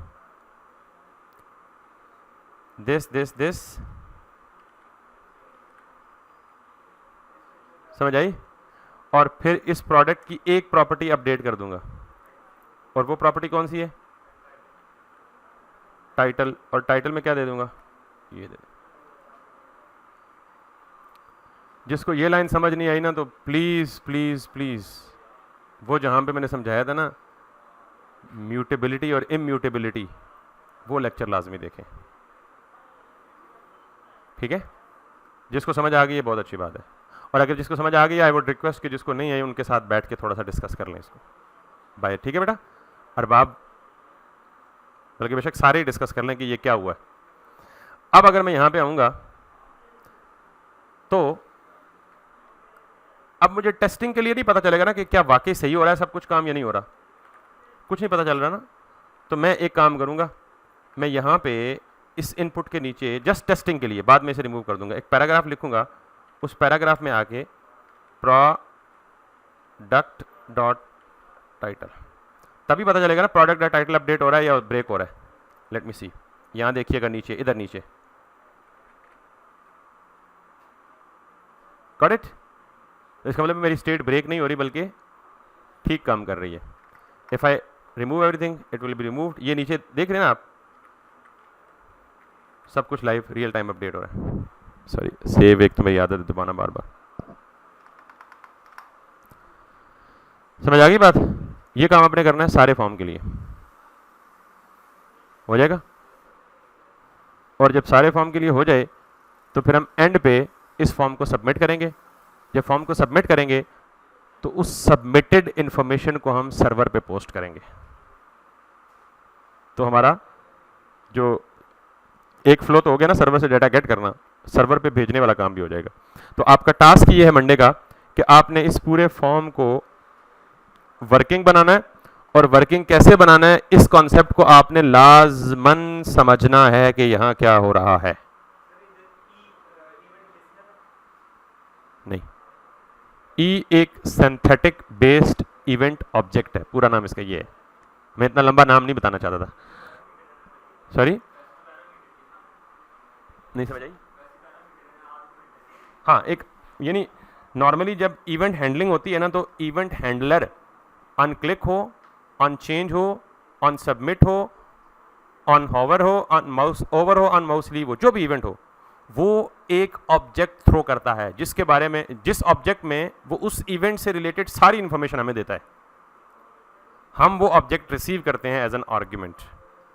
दिस समझ आई? और फिर इस प्रोडक्ट की एक प्रॉपर्टी अपडेट कर दूंगा। और वो प्रॉपर्टी कौन सी है? टाइटल। और टाइटल में क्या दे दूंगा? ये दे। जिसको ये लाइन समझ नहीं आई ना, तो प्लीज प्लीज प्लीज वो जहां पे मैंने समझाया था ना, म्यूटेबिलिटी और इम्यूटेबिलिटी, वो लेक्चर लाजमी देखें, ठीक है? जिसको समझ आ गई है बहुत अच्छी बात है, और अगर जिसको समझ आ गई, आई वुड रिक्वेस्ट कि जिसको नहीं आई उनके साथ बैठ के थोड़ा सा डिस्कस कर लें इसको। बाय, ठीक है बेटा? अरबाब, बल्कि बेशक सारे ही डिस्कस कर लें कि ये क्या हुआ है। अब अगर मैं यहां पे आऊंगा तो अब मुझे टेस्टिंग के लिए नहीं पता चलेगा ना कि क्या वाकई सही हो रहा है सब कुछ काम या नहीं हो रहा, कुछ नहीं पता चल रहा ना। तो मैं एक काम करूंगा, मैं यहाँ पे इस इनपुट के नीचे जस्ट टेस्टिंग के लिए, बाद में इसे रिमूव कर दूंगा, एक पैराग्राफ लिखूंगा। उस पैराग्राफ में आके प्रोडक्ट डॉट टाइटल, तभी पता चलेगा ना प्रोडक्ट डॉट टाइटल अपडेट हो रहा है या ब्रेक हो रहा है। लेट मी सी, यहाँ देखिएगा नीचे, इधर नीचे, गॉट इट? इसका मतलब मेरी स्टेट ब्रेक नहीं हो रही बल्कि ठीक काम कर रही है। If I remove everything it will be removed. ये नीचे देख रहे हैं ना आप, सब कुछ लाइव रियल टाइम अपडेट हो रहा है। सॉरी, सेव एक तो मेरी आदत है दबाना बार बार। समझ आ गई बात? ये काम आपने करना है सारे फॉर्म के लिए, हो जाएगा। और जब सारे फॉर्म के लिए हो जाए तो फिर हम एंड पे इस फॉर्म को सबमिट करेंगे। जब फॉर्म को सबमिट करेंगे तो उस सबमिटेड इंफॉर्मेशन को हम सर्वर पे पोस्ट करेंगे। तो हमारा जो एक फ्लो तो हो गया ना, सर्वर से डाटा गेट करना, सर्वर पे भेजने वाला काम भी हो जाएगा। तो आपका टास्क ये है मंडे का कि आपने इस पूरे फॉर्म को वर्किंग बनाना है, और वर्किंग कैसे बनाना है इस कॉन्सेप्ट को आपने लाजमन समझना है कि यहां क्या हो रहा है। नहीं, ई एक सिंथेटिक बेस्ड इवेंट ऑब्जेक्ट है, पूरा नाम इसका ये है। मैं इतना लंबा नाम नहीं बताना चाहता था, सॉरी, नहीं समझ आई। हाँ, एक यानी नॉर्मली जब इवेंट हैंडलिंग होती है ना, तो इवेंट हैंडलर ऑन क्लिक हो, ऑन चेंज हो, ऑन सबमिट हो, ऑन हॉवर हो, ऑन माउस ओवर हो, ऑन माउस लीव हो, जो भी इवेंट हो, वो एक ऑब्जेक्ट थ्रो करता है जिसके बारे में, जिस ऑब्जेक्ट में वो उस इवेंट से रिलेटेड सारी इंफॉर्मेशन हमें देता है। हम वो ऑब्जेक्ट रिसीव करते हैं एज एन आर्ग्यूमेंट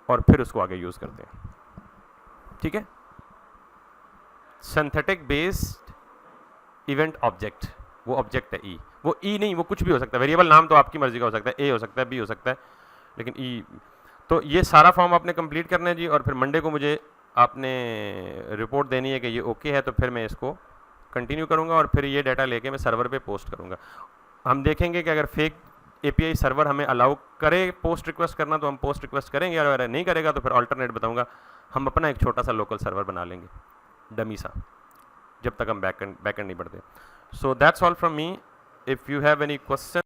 और फिर उसको आगे यूज करते हैं। ठीक है, सिंथेटिक बेस्ड इवेंट ऑब्जेक्ट, वो ऑब्जेक्ट है ई। वो ई नहीं, वो कुछ भी हो सकता है, वेरिएबल नाम तो आपकी मर्जी का हो सकता है, ए हो सकता है, बी हो सकता है, लेकिन ई। तो ये सारा फॉर्म आपने कंप्लीट करना है जी, और फिर मंडे को मुझे आपने रिपोर्ट देनी है कि ये ओके है, तो फिर मैं इसको कंटिन्यू करूँगा और फिर ये डाटा लेके मैं सर्वर पे पोस्ट करूँगा। हम देखेंगे कि अगर फेक एपीआई सर्वर हमें अलाउ करे पोस्ट रिक्वेस्ट करना तो हम पोस्ट रिक्वेस्ट करेंगे, और अगर नहीं करेगा तो फिर अल्टरनेट बताऊँगा, हम अपना एक छोटा सा लोकल सर्वर बना लेंगे डमी सा, जब तक हम बैकएंड नहीं बढ़ते। So that's all from me. If you have any question